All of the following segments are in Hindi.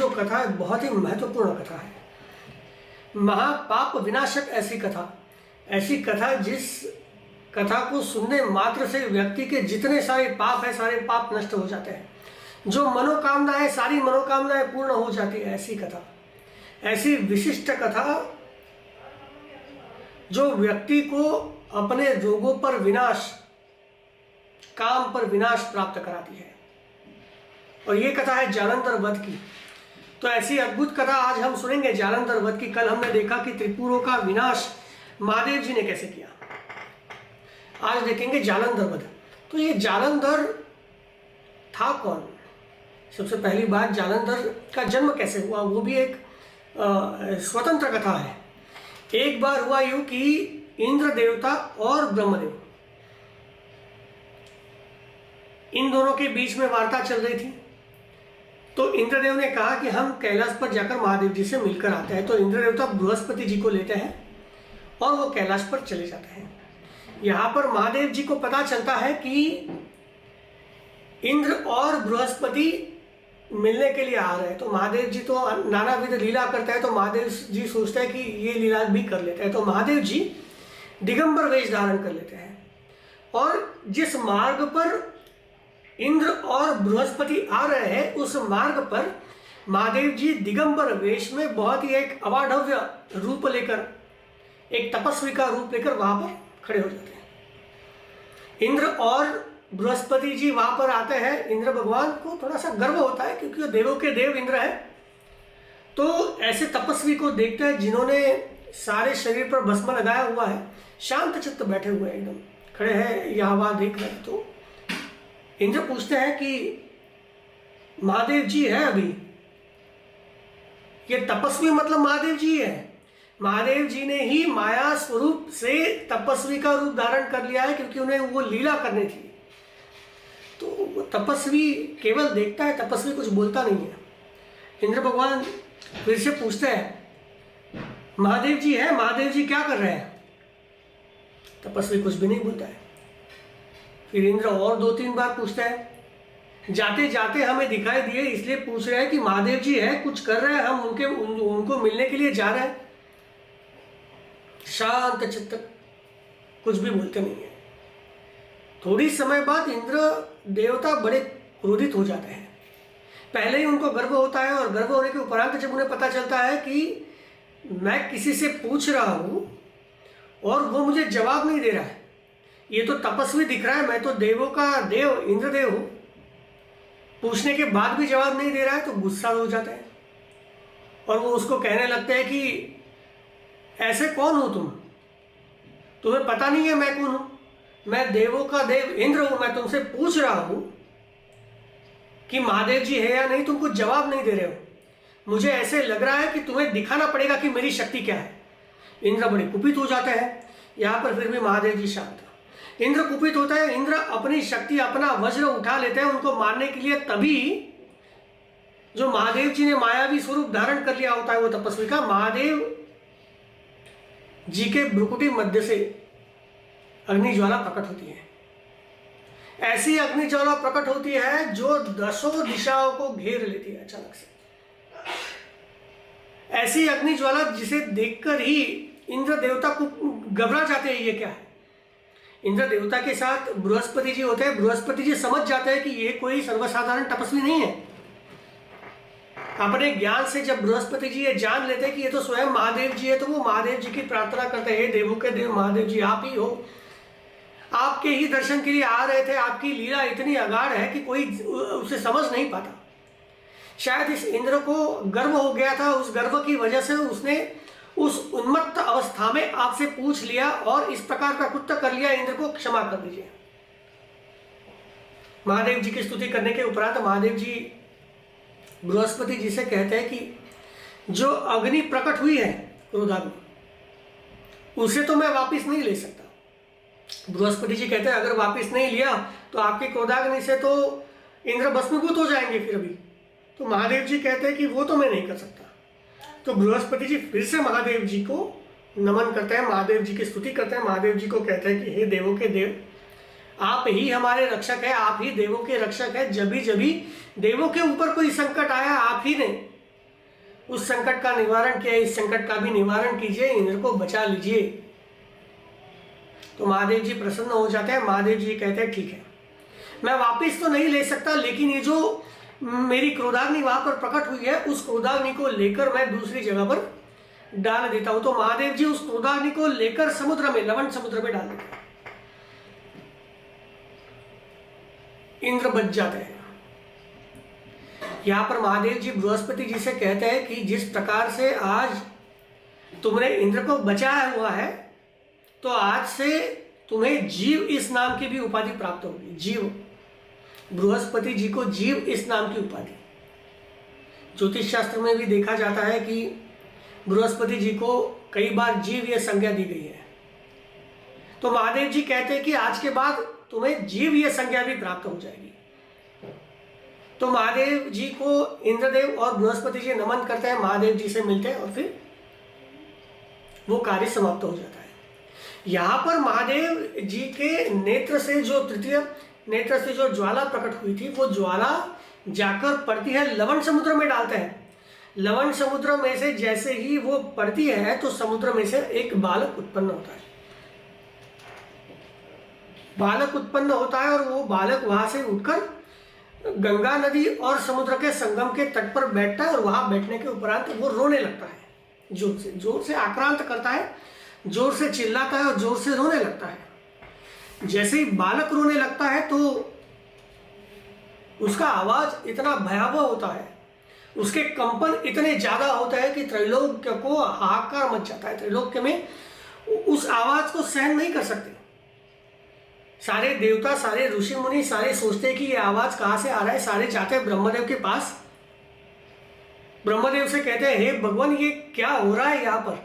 जो कथा है बहुत ही महत्वपूर्ण कथा है। महापाप विनाशक ऐसी कथा जिस कथा को सुनने मात्र से व्यक्ति के जितने सारे पाप है सारे पाप नष्ट हो जाते हैं, जो मनोकामनाएं सारी मनोकामनाएं पूर्ण हो जाती है। ऐसी कथा, ऐसी विशिष्ट कथा जो व्यक्ति को अपने रोगों पर विनाश, काम पर विनाश प्राप्त कराती है। और ये कथा है जालंधर वध की। तो ऐसी अद्भुत कथा आज हम सुनेंगे जालंधर वध की। कल हमने देखा कि त्रिपुरों का विनाश महादेव जी ने कैसे किया। आज देखेंगे जालंधर वध। तो ये जालंधर था कौन? सबसे पहली बात, जालंधर का जन्म कैसे हुआ, वो भी एक स्वतंत्र कथा है। एक बार हुआ यूं कि इंद्र देवता और ब्रह्मदेव, इन दोनों के बीच में वार्ता चल रही थी। तो इंद्रदेव ने कहा कि हम कैलाश पर जाकर महादेव जी से मिलकर आते हैं। तो इंद्र देवता बृहस्पति जी को लेते हैं और वो कैलाश पर चले जाते हैं। यहाँ पर महादेव जी को पता चलता है कि इंद्र और बृहस्पति मिलने के लिए आ रहे हैं। तो महादेव जी तो नानाविध लीला करते हैं, तो महादेव जी सोचते हैं कि ये लीला भी कर लेते हैं। तो महादेव जी दिगंबर वेश धारण कर लेते हैं और जिस मार्ग पर इंद्र और बृहस्पति आ रहे हैं उस मार्ग पर महादेव जी दिगंबर वेश में बहुत ही एक अवाढव्य रूप लेकर, एक तपस्वी का रूप लेकर वहां पर खड़े हो जाते हैं। इंद्र और बृहस्पति जी वहां पर आते हैं। इंद्र भगवान को थोड़ा सा गर्व होता है क्योंकि वो देवों के देव इंद्र है। तो ऐसे तपस्वी को देखते हैं जिन्होंने सारे शरीर पर भस्म लगाया हुआ है, शांत चित्त बैठे हुए हैं, एकदम खड़े हैं, यहाँ वहां देख रहे हैं। तो इंद्र पूछते हैं कि महादेव जी है अभी, ये तपस्वी मतलब महादेव जी है। महादेव जी ने ही माया स्वरूप से तपस्वी का रूप धारण कर लिया है क्योंकि उन्हें वो लीला करनी थी। तो वो तपस्वी केवल देखता है, तपस्वी कुछ बोलता नहीं है। इंद्र भगवान फिर से पूछते हैं महादेव जी है, महादेव जी क्या कर रहे हैं? तपस्वी कुछ भी नहीं बोलता है। फिर इंद्र और 2-3 बार पूछता है, जाते जाते हमें दिखाई दिए इसलिए पूछ रहे हैं कि महादेव जी है, कुछ कर रहे हैं, हम उनको मिलने के लिए जा रहे हैं। शांत चित्त, कुछ भी बोलते नहीं है। थोड़ी समय बाद इंद्र देवता बड़े क्रोधित हो जाते हैं। पहले ही उनको गर्व होता है और गर्व होने के उपरांत जब उन्हें पता चलता है कि मैं किसी से पूछ रहा हूं और वो मुझे जवाब नहीं दे रहा है, ये तो तपस्वी दिख रहा है, मैं तो देवों का देव इंद्रदेव हूं, पूछने के बाद भी जवाब नहीं दे रहा है, तो गुस्सा हो जाता है और वो उसको कहने लगते हैं कि ऐसे कौन हो तुम, तुम्हें पता नहीं है मैं कौन हूं? मैं देवों का देव इंद्र हूं, मैं तुमसे पूछ रहा हूं कि महादेव जी है या नहीं, तुम कुछ जवाब नहीं दे रहे हो। मुझे ऐसे लग रहा है कि तुम्हें दिखाना पड़ेगा कि मेरी शक्ति क्या है। इंद्र बड़े कुपित हो जाते हैं। यहां पर फिर भी महादेव जी शांत। इंद्र कुपित होता है। इंद्र अपनी शक्ति, अपना वज्र उठा लेते हैं उनको मारने के लिए। तभी जो महादेव जी ने मायावी स्वरूप धारण कर लिया होता है वो तपस्वी का, महादेव जी के भ्रुकुटी मध्य से अग्निज्वाला प्रकट होती है। ऐसी अग्निज्वाला प्रकट होती है जो 10 दिशाओं को घेर लेती है अचानक से। ऐसी अग्निज्वाला जिसे देखकर ही इंद्र देवता को घबरा जाते हैं, ये क्या है। इंद्र देवता के साथ बृहस्पति जी होते हैं। बृहस्पति जी समझ जाते हैं कि ये कोई सर्वसाधारण तपस्वी नहीं है। अपने ज्ञान से जब बृहस्पति जी ये जान लेते हैं कि ये तो स्वयं महादेव जी है, तो वो महादेव जी की प्रार्थना करते हैं, हे देवों के देव महादेव जी आप ही हो, आपके ही दर्शन के लिए आ रहे थे। आपकी लीला इतनी अगाध है कि कोई उसे समझ नहीं पाता। शायद इस इंद्र को गर्व हो गया था, उस गर्व की वजह से उसने उस उन्मत्त अवस्था में आपसे पूछ लिया और इस प्रकार का कृत्य कर लिया। इंद्र को क्षमा कर दीजिए। महादेव जी की स्तुति करने के उपरांत महादेव जी बृहस्पति जी से कहते हैं कि जो अग्नि प्रकट हुई है क्रोधाग्नि, उसे तो मैं वापस नहीं ले सकता। बृहस्पति जी कहते हैं अगर वापस नहीं लिया तो आपके क्रोधाग्नि से तो इंद्र भस्मीभूत हो जाएंगे फिर भी। तो महादेव जी कहते हैं कि वो तो मैं नहीं कर सकता। तो बृहस्पति जी फिर से महादेव जी को नमन करते हैं, महादेव जी की स्तुति करते हैं। महादेव जी को कहते हैं कि हे देवों के देव, आप ही हमारे रक्षक है, आप ही देवों के रक्षक है। जब भी देवों के ऊपर कोई संकट आया आप ही ने उस संकट का निवारण किया, इस संकट का भी निवारण कीजिए, इंद्र को बचा लीजिए। तो महादेव जी प्रसन्न हो जाते हैं। महादेव जी कहते हैं ठीक है, मैं वापस तो नहीं ले सकता, लेकिन ये जो मेरी क्रोधाग्नि वहां पर प्रकट हुई है, उस क्रोधाग्नि को लेकर मैं दूसरी जगह पर डाल देता हूं। तो महादेव जी उस क्रोधाग्नि को लेकर समुद्र में, लवण समुद्र में डाल देते हैं। इंद्र बच जाते हैं। यहां पर महादेव जी बृहस्पति जी से कहते हैं कि जिस प्रकार से आज तुमने इंद्र को बचाया हुआ है, तो आज से तुम्हें जीव इस नाम की भी उपाधि प्राप्त होगी। जीव, बृहस्पति जी को जीव इस नाम की उपाधि। ज्योतिष शास्त्र में भी देखा जाता है कि बृहस्पति जी को कई बार जीव यह संज्ञा दी गई है। तो महादेव जी कहते हैं कि आज के बाद तुम्हें जीव यह संज्ञा भी प्राप्त हो जाएगी। तो महादेव जी को इंद्रदेव और बृहस्पति जी नमन करते हैं, महादेव जी से मिलते हैं और फिर वो कार्य समाप्त हो जाता है। यहां पर महादेव जी के नेत्र से जो तृतीय नेत्र से जो ज्वाला प्रकट हुई थी, वो ज्वाला जाकर पड़ती है लवण समुद्र में, डालते हैं। लवण समुद्र में से जैसे ही वो पड़ती है तो समुद्र में से एक बालक उत्पन्न होता है। बालक उत्पन्न होता है और वो बालक वहां से उठकर गंगा नदी और समुद्र के संगम के तट पर बैठता है और वहां बैठने के उपरांत वो रोने लगता है। जोर से आक्रांत करता है, जोर से चिल्लाता है और जोर से रोने लगता है। जैसे ही बालक रोने लगता है तो उसका आवाज इतना भयावह होता है, उसके कंपन इतने ज्यादा होते हैं कि त्रैलोक्य को हाहाकार मच जाता है। त्रैलोक्य में उस आवाज को सहन नहीं कर सकते। सारे देवता, सारे ऋषि मुनि सारे सोचते हैं कि ये आवाज कहां से आ रहा है। सारे जाते हैं ब्रह्मदेव के पास, ब्रह्मदेव से कहते हैं हे भगवान, ये क्या हो रहा है यहाँ पर।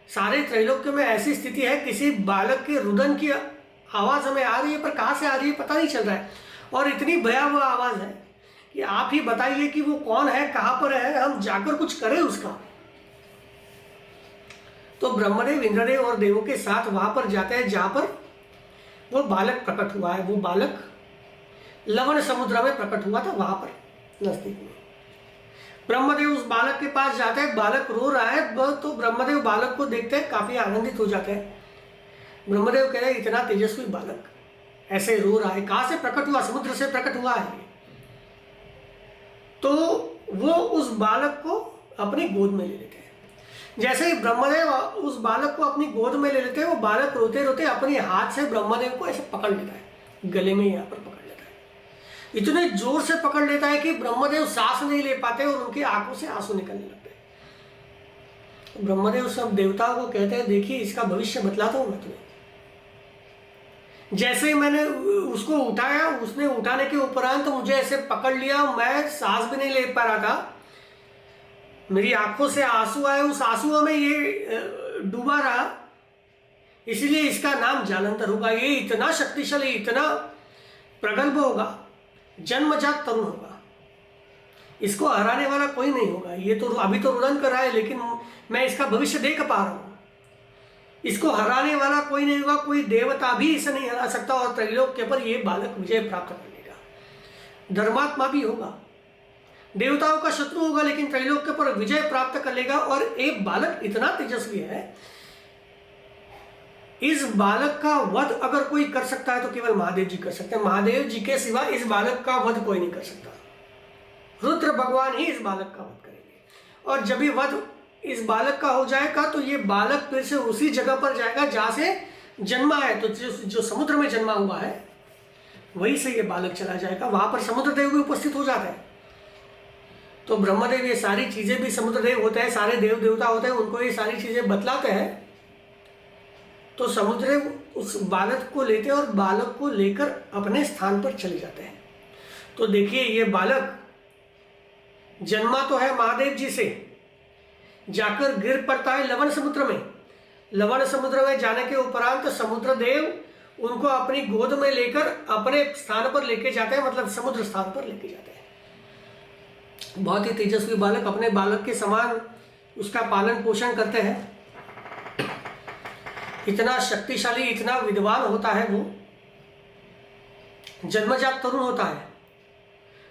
सारे त्रैलोक्य में ऐसी स्थिति है, किसी बालक के रुदन की आवाज हमें आ रही है, पर कहां से आ रही है पता नहीं चल रहा है, और इतनी भयावह आवाज है कि आप ही बताइए कि वो कौन है, कहां पर है, हम जाकर कुछ करें उसका। तो ब्रह्मदेव, इंद्रदेव और देवों के साथ वहां पर जाते हैं जहां पर वो बालक प्रकट हुआ है। वो बालक लवण समुद्र में प्रकट हुआ था, वहां पर नजदीक में। ब्रह्मदेव उस बालक के पास जाते हैं, बालक रो रहा है, तो ब्रह्मदेव बालक को देखते हैं, काफी आनंदित हो जाते हैं। ब्रह्मदेव कह रहे हैं इतना तेजस्वी बालक ऐसे रो रहा है, कहां से प्रकट हुआ, समुद्र से प्रकट हुआ है। तो वो उस बालक को अपनी गोद में ले लेते हैं। जैसे ही ब्रह्मदेव उस बालक को अपनी गोद में ले लेते हैं, वो बालक रोते रोते अपने हाथ से ब्रह्मदेव को ऐसे पकड़ लेता है, गले में यहाँ पर पकड़ लेता है। इतने जोर से पकड़ लेता है कि ब्रह्मदेव सांस नहीं ले पाते और उनकी आंखों से आंसू निकलने लगते हैं। ब्रह्मदेव सब देवताओं को कहते हैं देखिए इसका भविष्य बतलाता हूं मैं तुम्हें। जैसे ही मैंने उसको उठाया, उसने उठाने के उपरांत तो मुझे ऐसे पकड़ लिया, मैं सांस भी नहीं ले पा रहा था, मेरी आंखों से आंसू आए, उस आंसुओं में ये डूबा रहा, इसलिए इसका नाम जालंधर होगा। ये इतना शक्तिशाली, इतना प्रगल्भ होगा, जन्मजात तरुण होगा, इसको हराने वाला कोई नहीं होगा। ये तो अभी तो रुदन कर रहा है, लेकिन मैं इसका भविष्य देख पा रहा हूं। इसको हराने वाला कोई नहीं होगा, कोई देवता भी इसे नहीं हरा सकता, और त्रैलोक्य पर यह बालक विजय प्राप्त कर लेगा। धर्मात्मा भी होगा, देवताओं का शत्रु होगा, लेकिन त्रैलोक्य पर विजय प्राप्त कर लेगा। और एक बालक इतना तेजस्वी है, इस बालक का वध अगर कोई कर सकता है तो केवल महादेव जी कर सकते हैं। महादेव जी के सिवा इस बालक का वध कोई नहीं कर सकता। रुद्र भगवान ही इस बालक का वध करेंगे, और जब भी वध इस बालक का हो जाएगा तो ये बालक फिर से उसी जगह पर जाएगा जहां से जन्मा है। तो जो समुद्र में जन्मा हुआ है वहीं से ये बालक चला जाएगा, वहां पर समुद्र देव भी उपस्थित हो जाते हैं। तो ब्रह्मदेव ये सारी चीजें भी, समुद्र देव होते हैं, सारे देव देवता होते हैं, उनको ये सारी चीजें बतलाते हैं। तो समुद्र देव उस बालक को लेते हैं और बालक को लेकर अपने स्थान पर चले जाते हैं। तो देखिए ये बालक जन्मा तो है महादेव जी से, जाकर गिर पड़ता है लवण समुद्र में। लवण समुद्र में जाने के उपरांत समुद्र देव उनको अपनी गोद में लेकर अपने स्थान पर लेके जाते हैं, मतलब समुद्र स्थान पर लेके जाते हैं। बहुत ही तेजस्वी बालक, अपने बालक के समान उसका पालन पोषण करते हैं। इतना शक्तिशाली, इतना विद्वान होता है वो, जन्मजात तरुण होता है।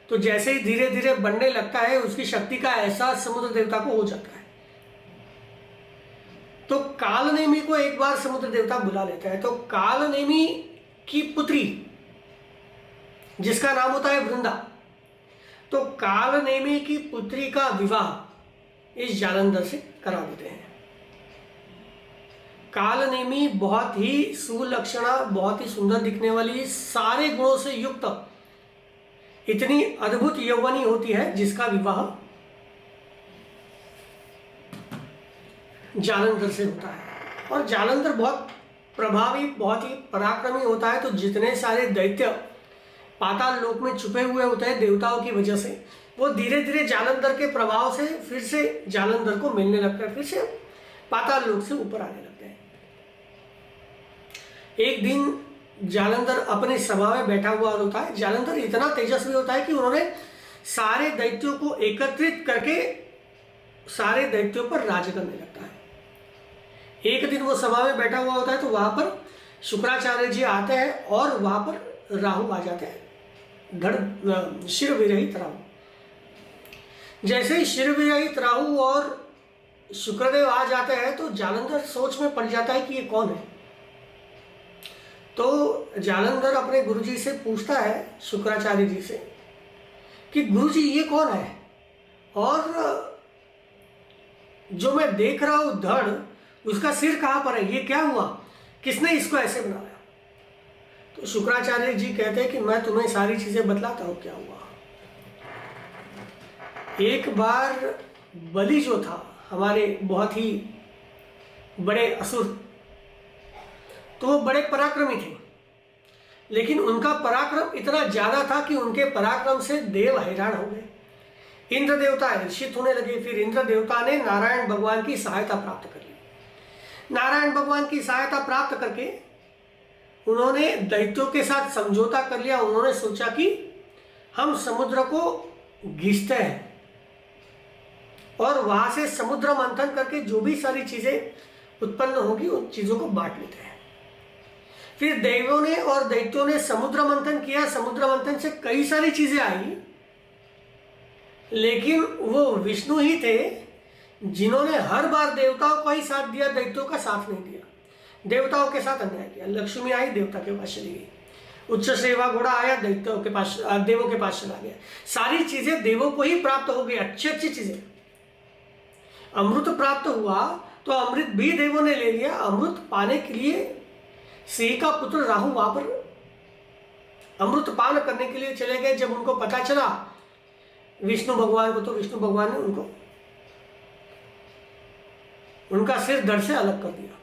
तो जैसे ही धीरे धीरे बढ़ने लगता है उसकी शक्ति का एहसास समुद्र देवता को हो जाता है। तो कालनेमी को एक बार समुद्र देवता बुला लेता है। तो कालनेमी की पुत्री जिसका नाम होता है वृंदा, तो कालनेमी की पुत्री का विवाह इस जालंधर से करा देते हैं। कालनेमी बहुत ही सुलक्षणा, बहुत ही सुंदर दिखने वाली, सारे गुणों से युक्त इतनी अद्भुत यौवनी होती है जिसका विवाह जालंधर से होता है। और जालंधर बहुत प्रभावी, बहुत ही पराक्रमी होता है। तो जितने सारे दैत्य पाताल लोक में छुपे हुए होते हैं देवताओं की वजह से, वो धीरे धीरे जालंधर के प्रभाव से फिर से जालंधर को मिलने लगता है, फिर से पाताल लोक से ऊपर आने लगते हैं। एक दिन जालंधर अपनी सभा में बैठा हुआ होता है। जालंधर इतना तेजस्वी होता है कि उन्होंने सारे दैत्यों को एकत्रित करके सारे दैत्यों पर राज करने लगता है। एक दिन वो सभा में बैठा हुआ होता है तो वहां पर शुक्राचार्य जी आते हैं और वहां पर राहु आ जाते हैं, धड़ शिर विरहित राहु। जैसे ही शिर विरहित राहु और शुक्रदेव आ जाते हैं तो जालंधर सोच में पड़ जाता है कि ये कौन है। तो जालंधर अपने गुरुजी से पूछता है, शुक्राचार्य जी से, कि गुरुजी ये कौन है, और जो मैं देख रहा हूं धड़, उसका सिर कहां पर है, ये क्या हुआ, किसने इसको ऐसे बनाया। तो शुक्राचार्य जी कहते हैं कि मैं तुम्हें सारी चीजें बतलाता हूं क्या हुआ। एक बार बलि जो था, हमारे बहुत ही बड़े असुर, तो वो बड़े पराक्रमी थे, लेकिन उनका पराक्रम इतना ज्यादा था कि उनके पराक्रम से देव हैरान हो गए। इंद्र देवता हर्षित होने लगे। फिर इंद्र देवता ने नारायण भगवान की सहायता प्राप्त कर ली। नारायण भगवान की सहायता प्राप्त करके उन्होंने दैत्यों के साथ समझौता कर लिया। उन्होंने सोचा कि हम समुद्र को घिसते हैं और वहां से समुद्र मंथन करके जो भी सारी चीजें उत्पन्न होगी उन चीजों को बांट लेते हैं। फिर देवों ने और दैत्यों ने समुद्र मंथन किया। समुद्र मंथन से कई सारी चीजें आई, लेकिन वो विष्णु ही थे जिन्होंने हर बार देवताओं को ही साथ दिया, दैत्यों का साथ नहीं दिया। देवताओं के साथ अन्याय किया। लक्ष्मी आई, देवता के पास चली गई। उच्च सेवा घोड़ा आया, दैत्यों के पास, देवों के पास चला गया। सारी चीजें देवों को ही प्राप्त हो गई, अच्छी अच्छी चीजें। अमृत प्राप्त हुआ तो अमृत भी देवों ने ले लिया। अमृत पाने के लिए सिंह का पुत्र राहु वहां पर अमृत पान करने के लिए चले गए। जब उनको पता चला विष्णु भगवान को, तो विष्णु भगवान ने उनको उनका सिर धड़ से अलग कर दिया।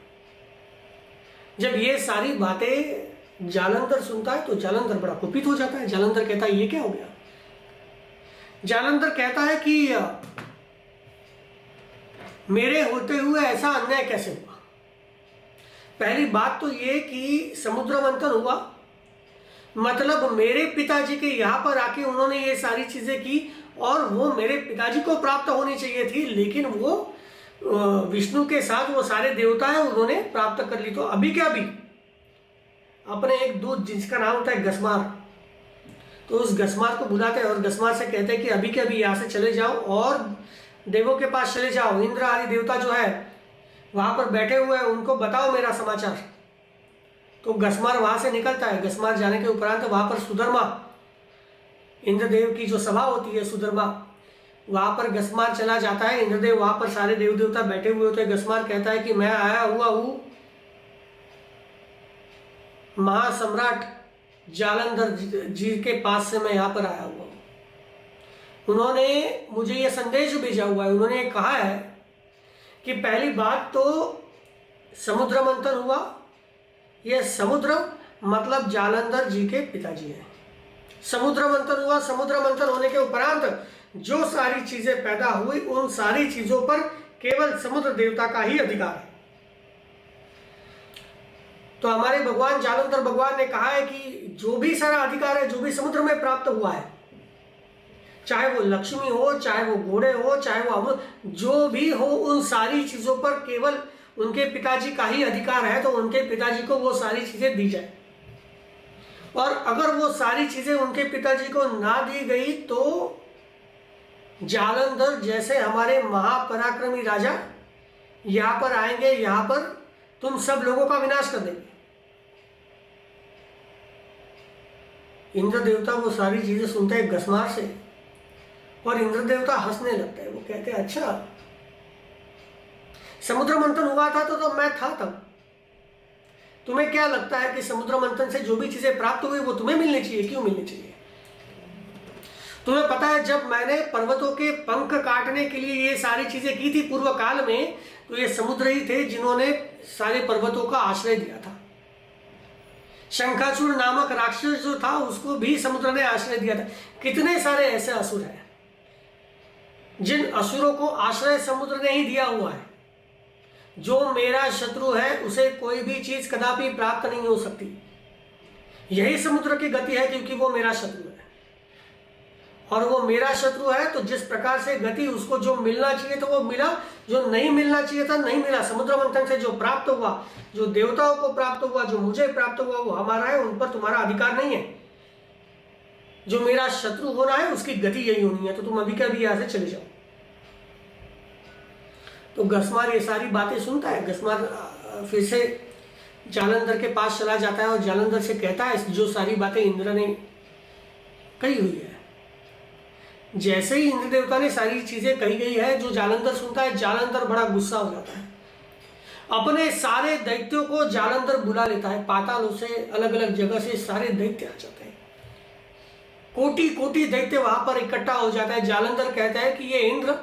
जब ये सारी बातें जालंधर सुनता है तो जालंधर बड़ा कुपित हो जाता है। जालंधर कहता है ये क्या हो गया। जालंधर कहता है कि मेरे होते हुए ऐसा अन्याय कैसे हुआ। पहली बात तो ये कि समुद्र मंथन हुआ, मतलब मेरे पिताजी के यहाँ पर आके उन्होंने ये सारी चीजें की और वो मेरे पिताजी को प्राप्त होनी चाहिए थी, लेकिन वो विष्णु के साथ वो सारे देवता है उन्होंने प्राप्त कर ली। तो अभी क्या, अभी अपने एक दूत जिसका नाम होता है गस्मार, तो उस गस्मार को बुलाते हैं और गस्मार से कहते हैं कि अभी के अभी यहाँ से चले जाओ और देवों के पास चले जाओ। इंद्र आदि देवता जो है वहां पर बैठे हुए हैं, उनको बताओ मेरा समाचार। तो गस्मार वहां से निकलता है। गस्मार जाने के उपरांत वहां पर सुधर्मा, इंद्रदेव की जो सभा होती है सुधर्मा, वहां पर गस्मार चला जाता है। इंद्रदेव वहां पर सारे देव देवता बैठे हुए होते हैं। गस्मार कहता है कि मैं आया हुआ हूं महासम्राट जालंधर जी के पास से, मैं यहाँ पर आया हुआ हूं। उन्होंने मुझे यह संदेश भेजा हुआ है। उन्होंने कहा है कि पहली बात तो समुद्र मंथन हुआ, यह समुद्र मतलब जालंधर जी के पिताजी हैं। समुद्र मंथन हुआ, समुद्र मंथन होने के उपरांत जो सारी चीजें पैदा हुई उन सारी चीजों पर केवल समुद्र देवता का ही अधिकार है। तो हमारे भगवान जालंधर भगवान ने कहा है कि जो भी सारा अधिकार है, जो भी समुद्र में प्राप्त हुआ है, चाहे वो लक्ष्मी हो, चाहे वो घोड़े हो, चाहे वो अमृत, जो भी हो, उन सारी चीजों पर केवल उनके पिताजी का ही अधिकार है। तो उनके पिताजी को वो सारी चीजें दी जाए। और अगर वो सारी चीजें उनके पिताजी को ना दी गई तो जालंधर जैसे हमारे महापराक्रमी राजा यहाँ पर आएंगे, यहाँ पर तुम सब लोगों का विनाश कर देंगे। इंद्र देवता वो सारी चीजें सुनते हैं घसमार से, और इंद्र देवता हंसने लगता है। वो कहते हैं अच्छा, समुद्र मंथन हुआ था तो मैं था तब। तुम्हें क्या लगता है कि समुद्र मंथन से जो भी चीजें प्राप्त हुई वो तुम्हें मिलनी चाहिए? क्यों मिलनी चाहिए? तुम्हें पता है जब मैंने पर्वतों के पंख काटने के लिए ये सारी चीजें की थी पूर्व काल में, तो ये समुद्र ही थे जिन्होंने सारे पर्वतों का आश्रय दिया था। शंखाचूर नामक राक्षस जो था उसको भी समुद्र ने आश्रय दिया था। कितने सारे ऐसे असुर हैं जिन असुरों को आश्रय समुद्र ने ही दिया हुआ है। जो मेरा शत्रु है उसे कोई भी चीज कदापि प्राप्त नहीं हो सकती। यही समुद्र की गति है, क्योंकि वो मेरा शत्रु है। और वो मेरा शत्रु है तो जिस प्रकार से गति, उसको जो मिलना चाहिए तो वो मिला, जो नहीं मिलना चाहिए था नहीं मिला। समुद्र मंथन से जो प्राप्त हुआ, जो देवताओं को प्राप्त हुआ, जो मुझे प्राप्त हुआ, वो हमारा है, उन पर तुम्हारा अधिकार नहीं है। जो मेरा शत्रु होना है उसकी गति यही होनी है, तो तुम अभी क्या भी यहां से चले जाओ। तो घसमार ये सारी बातें सुनता है। घसमार फिर से जालंधर के पास चला जाता है और जालंधर से कहता है जो सारी बातें इंद्र ने कही हुई है। जैसे ही इंद्र देवता ने सारी चीजें कही गई है, जो जालंधर सुनता है, जालंधर बड़ा गुस्सा हो जाता है। अपने सारे दैत्यों को जालंधर बुला लेता है। पातालों से, अलग अलग जगह से सारे दैत्य आ जाते हैं। कोटि कोटि दैत्य वहां पर इकट्ठा हो जाता है। जालंधर कहता है कि ये इंद्र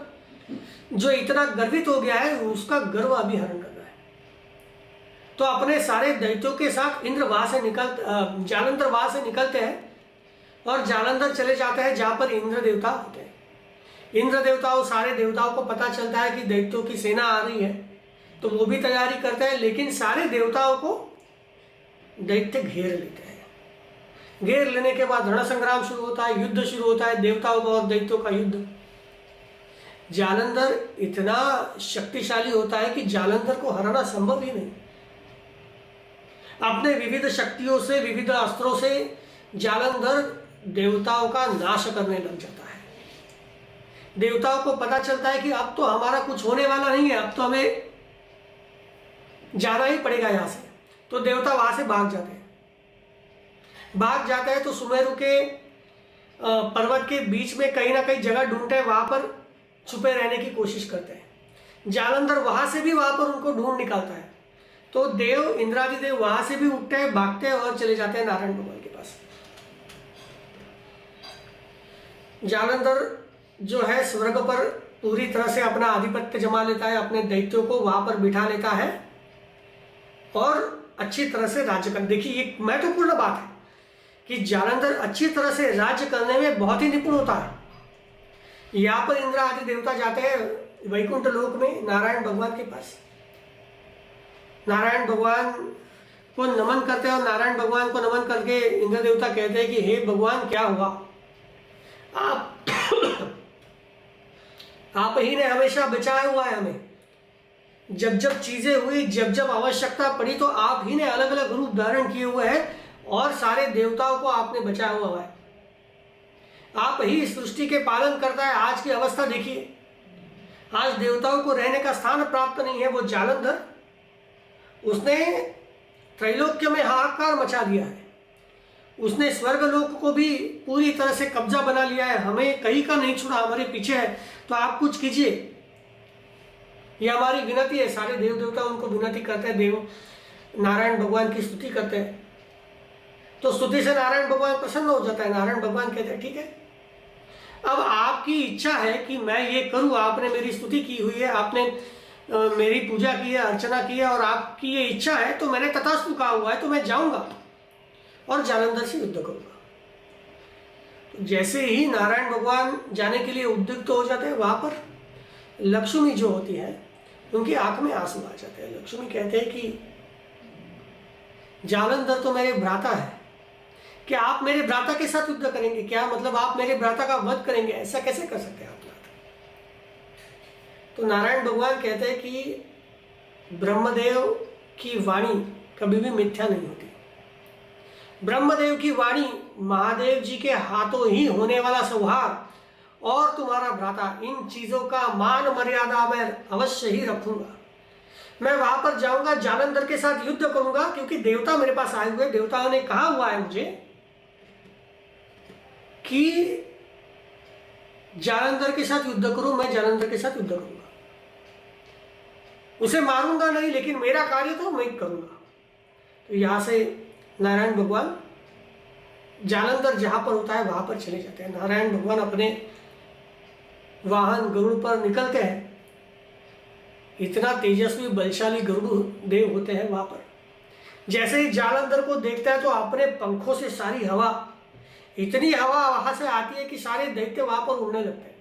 जो इतना गर्वित हो गया है, उसका गर्व अभी हरण करना है। तो अपने सारे दैत्यों के साथ इंद्र वहां से जालंधर वहां से निकलते हैं और जालंधर चले जाते हैं जहां पर इंद्र देवता होते हैं। इंद्र देवताओं, सारे देवताओं को पता चलता है कि दैत्यों की सेना आ रही है, तो वो भी तैयारी करते हैं। लेकिन सारे देवताओं को दैत्य घेर लेते हैं। घेर लेने के बाद रण संग्राम शुरू होता है, युद्ध शुरू होता है, देवताओं का और दैत्यों का युद्ध। जालंधर इतना शक्तिशाली होता है कि जालंधर को हराना संभव ही नहीं। अपने विविध शक्तियों से, विविध अस्त्रों से जालंधर देवताओं का नाश करने लग जाता है। देवताओं को पता चलता है कि अब तो हमारा कुछ होने वाला नहीं है, अब तो हमें जाना ही पड़ेगा यहां से। तो देवता वहां से भाग जाते हैं। तो सुमेरु के पर्वत के बीच में कहीं ना कहीं जगह ढूंढते हैं, वहां पर छुपे रहने की कोशिश करते हैं। जालंधर वहां से भी वहां पर उनको ढूंढ निकालता है। तो देव, इंद्रादि देव वहां से भी उठते हैं, भागते हैं और चले जाते हैं नारायण भगवान के पास। जालंधर जो है स्वर्ग पर पूरी तरह से अपना आधिपत्य जमा लेता है, अपने दैत्यों को वहां पर बिठा लेता है और अच्छी तरह से राज्य कर। देखिए ये महत्वपूर्ण बात है कि जालंधर अच्छी तरह से राज्य करने में बहुत ही निपुण होता है। यहाँ पर इंद्र आदि देवता जाते हैं वैकुंठ लोक में नारायण भगवान के पास। नारायण भगवान को नमन करते हैं और नारायण भगवान को नमन करके इंद्र देवता कहते हैं कि हे भगवान, क्या हुआ? आप ही ने हमेशा बचाया हुआ है हमें। जब जब चीजें हुई, जब जब आवश्यकता पड़ी, तो आप ही ने अलग अलग रूप धारण किए हुए हैं और सारे देवताओं को आपने बचाया हुआ है। आप ही सृष्टि के पालन करता है। आज की अवस्था देखिए, आज देवताओं को रहने का स्थान प्राप्त नहीं है। वो जालंधर, उसने त्रैलोक्य में हाहाकार मचा दिया है। उसने स्वर्गलोक को भी पूरी तरह से कब्जा बना लिया है। हमें कहीं का नहीं छोड़ा, हमारे पीछे है। तो आप कुछ कीजिए, ये हमारी विनती है। सारे देव देवता उनको विनती करते हैं, देव नारायण भगवान की स्तुति करते हैं। तो स्तुति से नारायण भगवान प्रसन्न हो जाता है। नारायण भगवान कहते हैं ठीक है, अब आपकी इच्छा है कि मैं ये करूं। आपने मेरी स्तुति की हुई है, आपने मेरी पूजा की है, अर्चना की है, और आपकी ये इच्छा है, तो मैंने तथास्तु कहा हुआ है, तो मैं जाऊंगा और जालंधर से युद्ध करूंगा। तो जैसे ही नारायण भगवान जाने के लिए उद्युक्त हो जाते हैं, वहां पर लक्ष्मी जो होती है उनकी आंख में आंसू आ जाते हैं। लक्ष्मी कहते हैं कि जालंधर तो मेरे भ्राता है, क्या आप मेरे भ्राता के साथ युद्ध करेंगे? क्या मतलब आप मेरे भ्राता का वध करेंगे? ऐसा कैसे कर सकते हैं आप? तो नारायण भगवान कहते हैं कि ब्रह्मदेव की वाणी कभी भी मिथ्या नहीं होती। ब्रह्मदेव की वाणी, महादेव जी के हाथों ही होने वाला सौहार्द और तुम्हारा भ्राता, इन चीजों का मान मर्यादा मैं अवश्य ही रखूंगा। मैं वहां पर जाऊंगा, जालंधर के साथ युद्ध करूंगा, क्योंकि देवता मेरे पास आए हुए, देवताओं ने कहा हुआ है मुझे कि जालंधर के साथ युद्ध करूं, मैं जालंधर के साथ युद्ध करूंगा, उसे मारूंगा नहीं, लेकिन मेरा कार्य तो मैं करूंगा। तो यहां से नारायण भगवान जालंधर जहां पर होता है वहां पर चले जाते हैं। नारायण भगवान अपने वाहन गरुड़ पर निकलते हैं। इतना तेजस्वी बलशाली गरुड़ देव होते हैं वहां पर। जैसे ही जालंधर को देखता है तो अपने पंखों से सारी हवा, इतनी हवा वहां से आती है कि सारे दैत्य वहां पर उड़ने लगते हैं।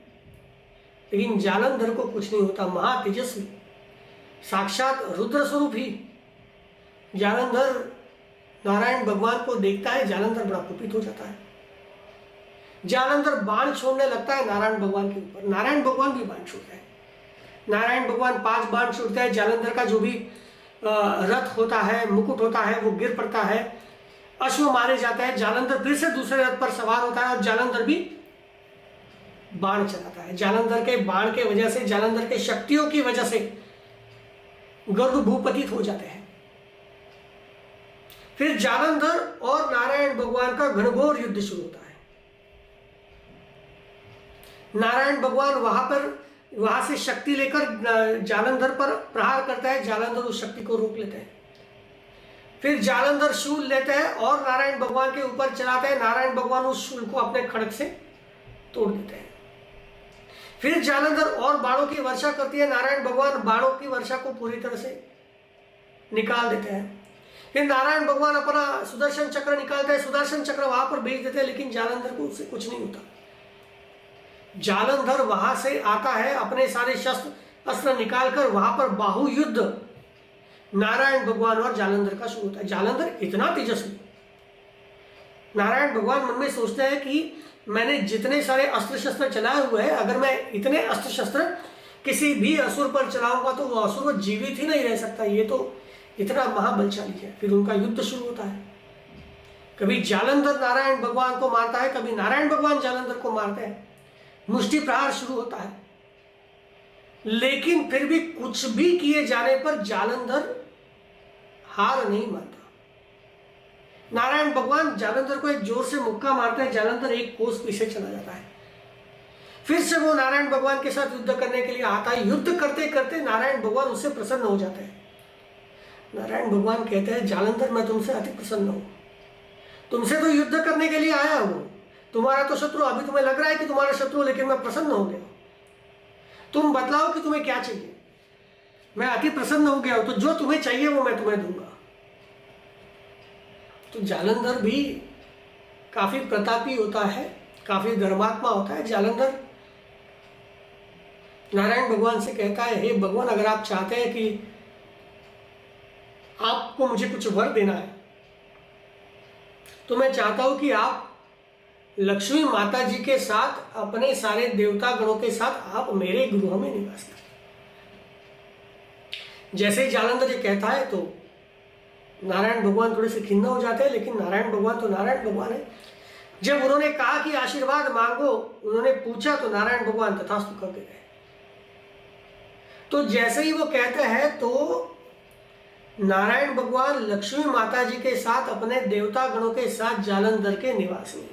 लेकिन जालंधर को कुछ नहीं होता। महातेजस्वी, साक्षात रुद्र स्वरूप ही जालंधर नारायण भगवान को देखता है। जालंधर बड़ा कुपित हो जाता है। जालंधर बाण छोड़ने लगता है नारायण भगवान के ऊपर। नारायण भगवान भी बाण छोड़ते हैं। नारायण भगवान 5 बाण छोड़ते हैं। जालंधर का जो भी रथ होता है, मुकुट होता है, वो गिर पड़ता है। अश्व मारे जाता है। जालंधर फिर से दूसरे रथ पर सवार होता है और जालंधर भी बाण चलाता है। जालंधर के बाण के वजह से, जालंधर के शक्तियों की वजह से गरुड़ भूपतित हो जाते हैं। फिर जालंधर और नारायण भगवान का घनघोर युद्ध शुरू होता है। नारायण भगवान वहां से शक्ति लेकर जालंधर पर प्रहार करता है। जालंधर उस शक्ति को रोक लेते हैं। फिर जालंधर शूल लेते हैं और नारायण भगवान के ऊपर चलाते हैं। नारायण भगवान उस शूल को अपने खड़ग से तोड़ देते हैं। फिर जालंधर और बाणों की वर्षा करती है। नारायण भगवान बाणों की वर्षा को पूरी तरह से निकाल देते हैं। फिर नारायण भगवान अपना सुदर्शन चक्र निकालते हैं। सुदर्शन चक्र वहां पर भेज देते हैं, लेकिन जालंधर को उससे कुछ नहीं होता। जालंधर वहां से आता है, अपने सारे शस्त्र अस्त्र निकालकर वहां पर बाहु युद्ध नारायण भगवान और जालंधर का शुरू होता है। जालंधर इतना तेजस्वी, नारायण भगवान मन में सोचते हैं कि मैंने जितने सारे अस्त्र शस्त्र चलाए हुए हैं, अगर मैं इतने अस्त्र शस्त्र किसी भी असुर पर चलाऊंगा तो वो असुर जीवित ही नहीं रह सकता। ये तो इतना महाबलशाली है। फिर उनका युद्ध शुरू होता है। कभी जालंधर नारायण भगवान को मारता है, कभी नारायण भगवान जालंधर को मारते हैं। मुष्टि प्रहार शुरू होता है। लेकिन फिर भी कुछ भी किए जाने पर जालंधर हार नहीं मानता। नारायण भगवान जालंधर को एक जोर से मुक्का मारते हैं। जालंधर एक कोस पीछे चला जाता है। फिर से वो नारायण भगवान के साथ युद्ध करने के लिए आता है। युद्ध करते करते नारायण भगवान उससे प्रसन्न हो जाते हैं। नारायण भगवान कहते हैं, जालंधर मैं तुमसे अति प्रसन्न हूं। तुमसे तो युद्ध करने के लिए आया हूं। तुम्हारा तो शत्रु, अभी तुम्हें लग रहा है कि तुम्हारा शत्रु, लेकिन मैं प्रसन्न हो गया। तुम बतलाओ कि तुम्हें क्या चाहिए। मैं अति प्रसन्न हो गया हूं, तो जो तुम्हें चाहिए वो मैं तुम्हें दूंगा। तो जालंधर भी काफी प्रतापी होता है, काफी धर्मात्मा होता है। जालंधर नारायण भगवान से कहता है, हे भगवान, अगर आप चाहते हैं कि आपको मुझे कुछ वर देना है, तो मैं चाहता हूं कि आप लक्ष्मी माता जी के साथ, अपने सारे देवता गणों के साथ आप मेरे गृह में निवास करें। जैसे ही जालंधर ये कहता है तो नारायण भगवान थोड़े से खिन्न हो जाते हैं, लेकिन नारायण भगवान तो नारायण भगवान है। जब उन्होंने कहा कि आशीर्वाद मांगो, उन्होंने पूछा तो नारायण भगवान तथास्तु कर देते हैं। तो जैसे ही वो कहते हैं तो नारायण भगवान लक्ष्मी माता जी के साथ, अपने देवता गणों के साथ जालंधर के निवास में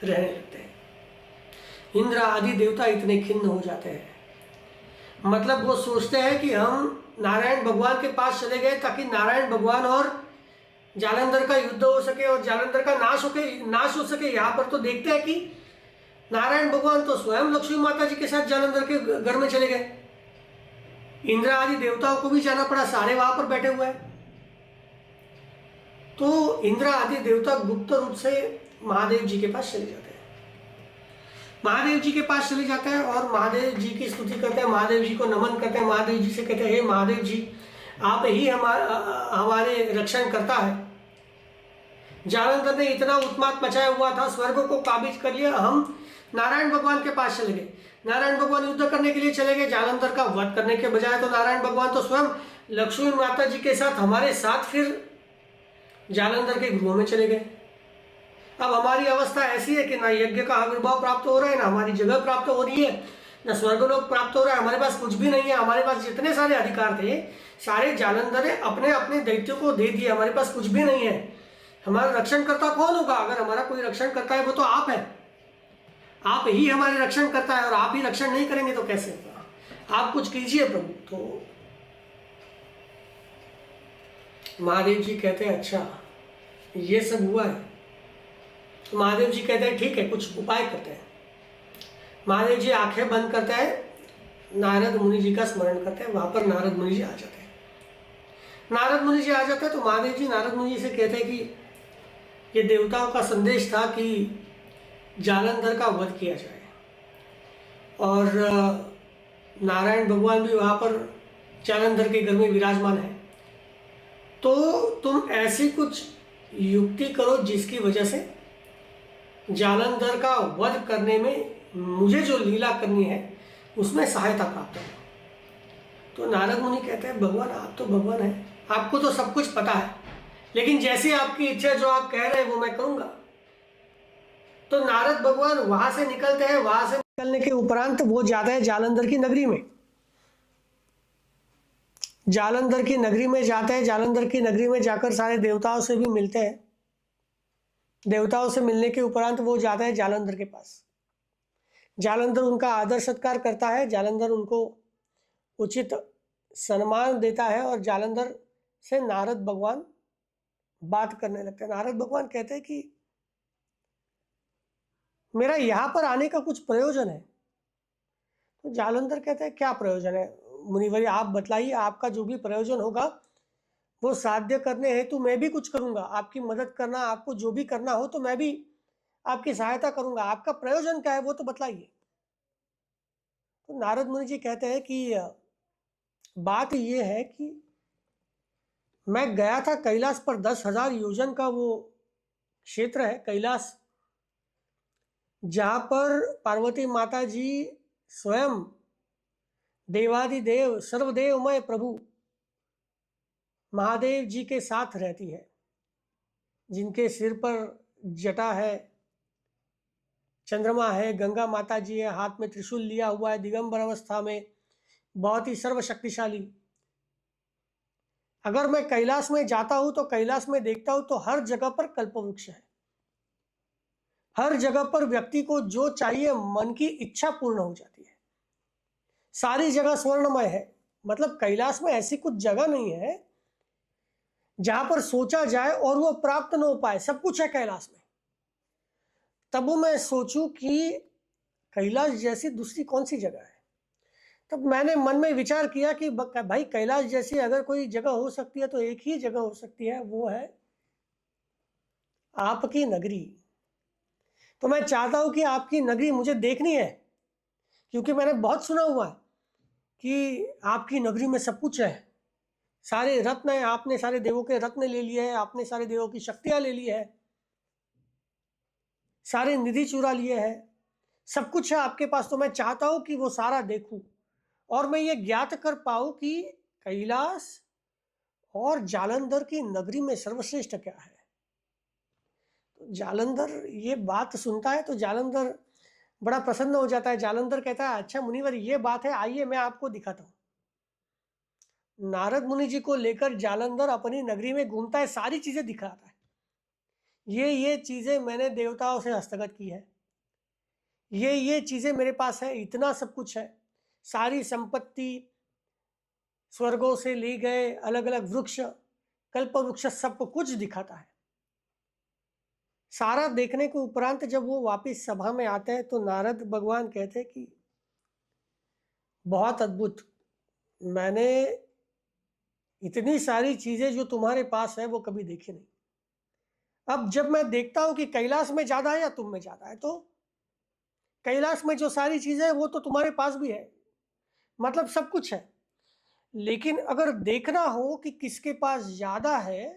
रहने लगते हैं। इंद्र आदि देवता इतने खिन्न हो जाते हैं, मतलब वो सोचते हैं कि हम नारायण भगवान के पास चले गए ताकि नारायण भगवान और जालंधर का युद्ध हो सके और जालंधर का नाश हो सके। यहाँ पर तो देखते हैं कि नारायण भगवान तो स्वयं लक्ष्मी माता जी के साथ जालंधर के घर में चले गए। इंद्र आदि देवताओं को भी जाना पड़ा, सारे वहां पर बैठे हुए हैं। तो इंद्र आदि देवता गुप्त रूप से महादेव जी के पास चले जाते हैं। महादेव जी के पास चले जाते हैं और महादेव जी की स्तुति करते हैं, महादेव जी को नमन करते हैं। महादेव जी से कहते हैं, हे महादेव जी, आप ही हमारे रक्षण करता है। जालंधर ने इतना उत्पात मचाया हुआ था, स्वर्ग को काबिज कर लिया। हम नारायण भगवान के पास चले गए। नारायण भगवान युद्ध करने के लिए चले गए। जालंधर का वध करने के बजाय तो नारायण भगवान तो स्वयं लक्ष्मी माता जी के साथ, हमारे साथ फिर जालंधर के गृह में चले गए। अब हमारी अवस्था ऐसी है कि ना यज्ञ का आविर्भाव प्राप्त हो रहा है, ना हमारी जगह प्राप्त हो रही है, ना स्वर्गलोक प्राप्त हो रहा है, हमारे पास कुछ भी नहीं है। हमारे पास जितने सारे अधिकार थे सारे जालंधर ने अपने अपने दैत्यों को दे दिए, हमारे पास कुछ भी नहीं है। हमारा रक्षण करता कौन होगा? अगर हमारा कोई रक्षण करता है वो तो आप है। आप ही हमारे रक्षण करता है और आप ही रक्षण नहीं करेंगे तो कैसे होगा? आप कुछ कीजिए प्रभु। तो महादेव जी कहते हैं अच्छा ये सब हुआ है। तो महादेव जी कहते हैं ठीक है, कुछ उपाय करते हैं। महादेव जी आंखें बंद करते हैं, नारद मुनि जी का स्मरण करते हैं। वहां पर नारद मुनि जी आ जाते हैं। नारद मुनि जी आ जाते हैं तो महादेव जी नारद मुनि जी से कहते हैं कि ये देवताओं का संदेश था कि जालंधर का वध किया जाए, और नारायण भगवान भी वहाँ पर जालंधर के घर में विराजमान है। तो तुम ऐसी कुछ युक्ति करो जिसकी वजह से जालंधर का वध करने में मुझे जो लीला करनी है उसमें सहायता प्राप्त हो। तो नारद मुनि कहते हैं भगवान आप तो भगवान हैं, आपको तो सब कुछ पता है, लेकिन जैसी आपकी इच्छा जो आप कह रहे हैं वो मैं करूँगा। तो नारद भगवान वहां से निकलते हैं। वहां से निकलने के उपरांत वो जाते हैं जालंधर की नगरी में। जालंधर की नगरी में जाते हैं। जालंधर की नगरी में जाकर सारे देवताओं से भी मिलते हैं। देवताओं से मिलने के उपरांत वो जाते हैं जालंधर के पास। जालंधर उनका आदर सत्कार करता है। जालंधर उनको उचित सम्मान देता है और जालंधर से नारद भगवान बात करने लगते हैं। नारद भगवान कहते हैं कि मेरा यहाँ पर आने का कुछ प्रयोजन है। तो जालंधर कहते हैं क्या प्रयोजन है मुनिवर, आप बतलाइए, आपका जो भी प्रयोजन होगा वो साध्य करने हेतु मैं भी कुछ करूंगा, आपकी मदद करना, आपको जो भी करना हो तो मैं भी आपकी सहायता करूंगा, आपका प्रयोजन क्या है वो तो बतलाइए। तो नारद मुनि जी कहते हैं कि बात ये है कि मैं गया था कैलाश पर, 10,000 योजन का वो क्षेत्र है कैलाश, जहाँ पर पार्वती माता जी स्वयं देवादिदेव सर्वदेवमय प्रभु महादेव जी के साथ रहती है, जिनके सिर पर जटा है, चंद्रमा है, गंगा माता जी है, हाथ में त्रिशूल लिया हुआ है, दिगंबर अवस्था में, बहुत ही सर्वशक्तिशाली। अगर मैं कैलाश में जाता हूं तो कैलाश में देखता हूं तो हर जगह पर कल्पवृक्ष है। हर जगह पर व्यक्ति को जो चाहिए मन की इच्छा पूर्ण हो जाती है। सारी जगह स्वर्णमय है। मतलब कैलाश में ऐसी कुछ जगह नहीं है जहां पर सोचा जाए और वो प्राप्त न हो पाए, सब कुछ है कैलाश में। तब मैं सोचूं कि कैलाश जैसी दूसरी कौन सी जगह है। तब मैंने मन में विचार किया कि भाई कैलाश जैसी अगर कोई जगह हो सकती है तो एक ही जगह हो सकती है, वो है आपकी नगरी। तो मैं चाहता हूं कि आपकी नगरी मुझे देखनी है, क्योंकि मैंने बहुत सुना हुआ है कि आपकी नगरी में सब कुछ है, सारे रत्न है, आपने सारे देवों के रत्न ले लिए हैं, आपने सारे देवों की शक्तियां ले ली है, सारे निधि चुरा लिए हैं, सब कुछ है आपके पास। तो मैं चाहता हूं कि वो सारा देखूं और मैं ये ज्ञात कर पाऊं कि कैलाश और जालंधर की नगरी में सर्वश्रेष्ठ क्या है। तो जालंधर ये बात सुनता है तो जालंधर बड़ा प्रसन्न हो जाता है। जालंधर कहता है अच्छा मुनिवर ये बात है, आइए मैं आपको दिखाता हूं। नारद मुनि जी को लेकर जालंधर अपनी नगरी में घूमता है, सारी चीजें दिखाता है। ये चीजें मैंने देवताओं से हस्तगत की है, ये चीजें मेरे पास है, इतना सब कुछ है, सारी संपत्ति स्वर्गों से ली गए, अलग अलग वृक्ष, कल्प वृक्ष, सबको कुछ दिखाता है। सारा देखने के उपरांत जब वो वापिस सभा में आते हैं तो नारद भगवान कहते हैं कि बहुत अद्भुत, मैंने इतनी सारी चीजें जो तुम्हारे पास है वो कभी देखी नहीं। अब जब मैं देखता हूं कि कैलाश में ज्यादा है या तुम में ज्यादा है, तो कैलाश में जो सारी चीजें है वो तो तुम्हारे पास भी है, मतलब सब कुछ है। लेकिन अगर देखना हो कि किसके पास ज्यादा है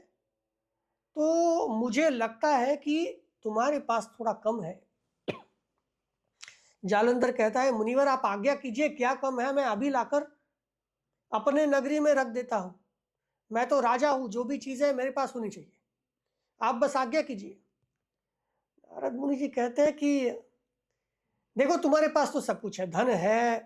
तो मुझे लगता है कि तुम्हारे पास थोड़ा कम है। जालंधर कहता है मुनिवर आप आज्ञा कीजिए, क्या कम है, मैं अभी लाकर अपने नगरी में रख देता हूं। मैं तो राजा हूं, जो भी चीजें मेरे पास होनी चाहिए, आप बस आज्ञा कीजिए। नारद मुनि जी कहते हैं कि देखो तुम्हारे पास तो सब कुछ है, धन है,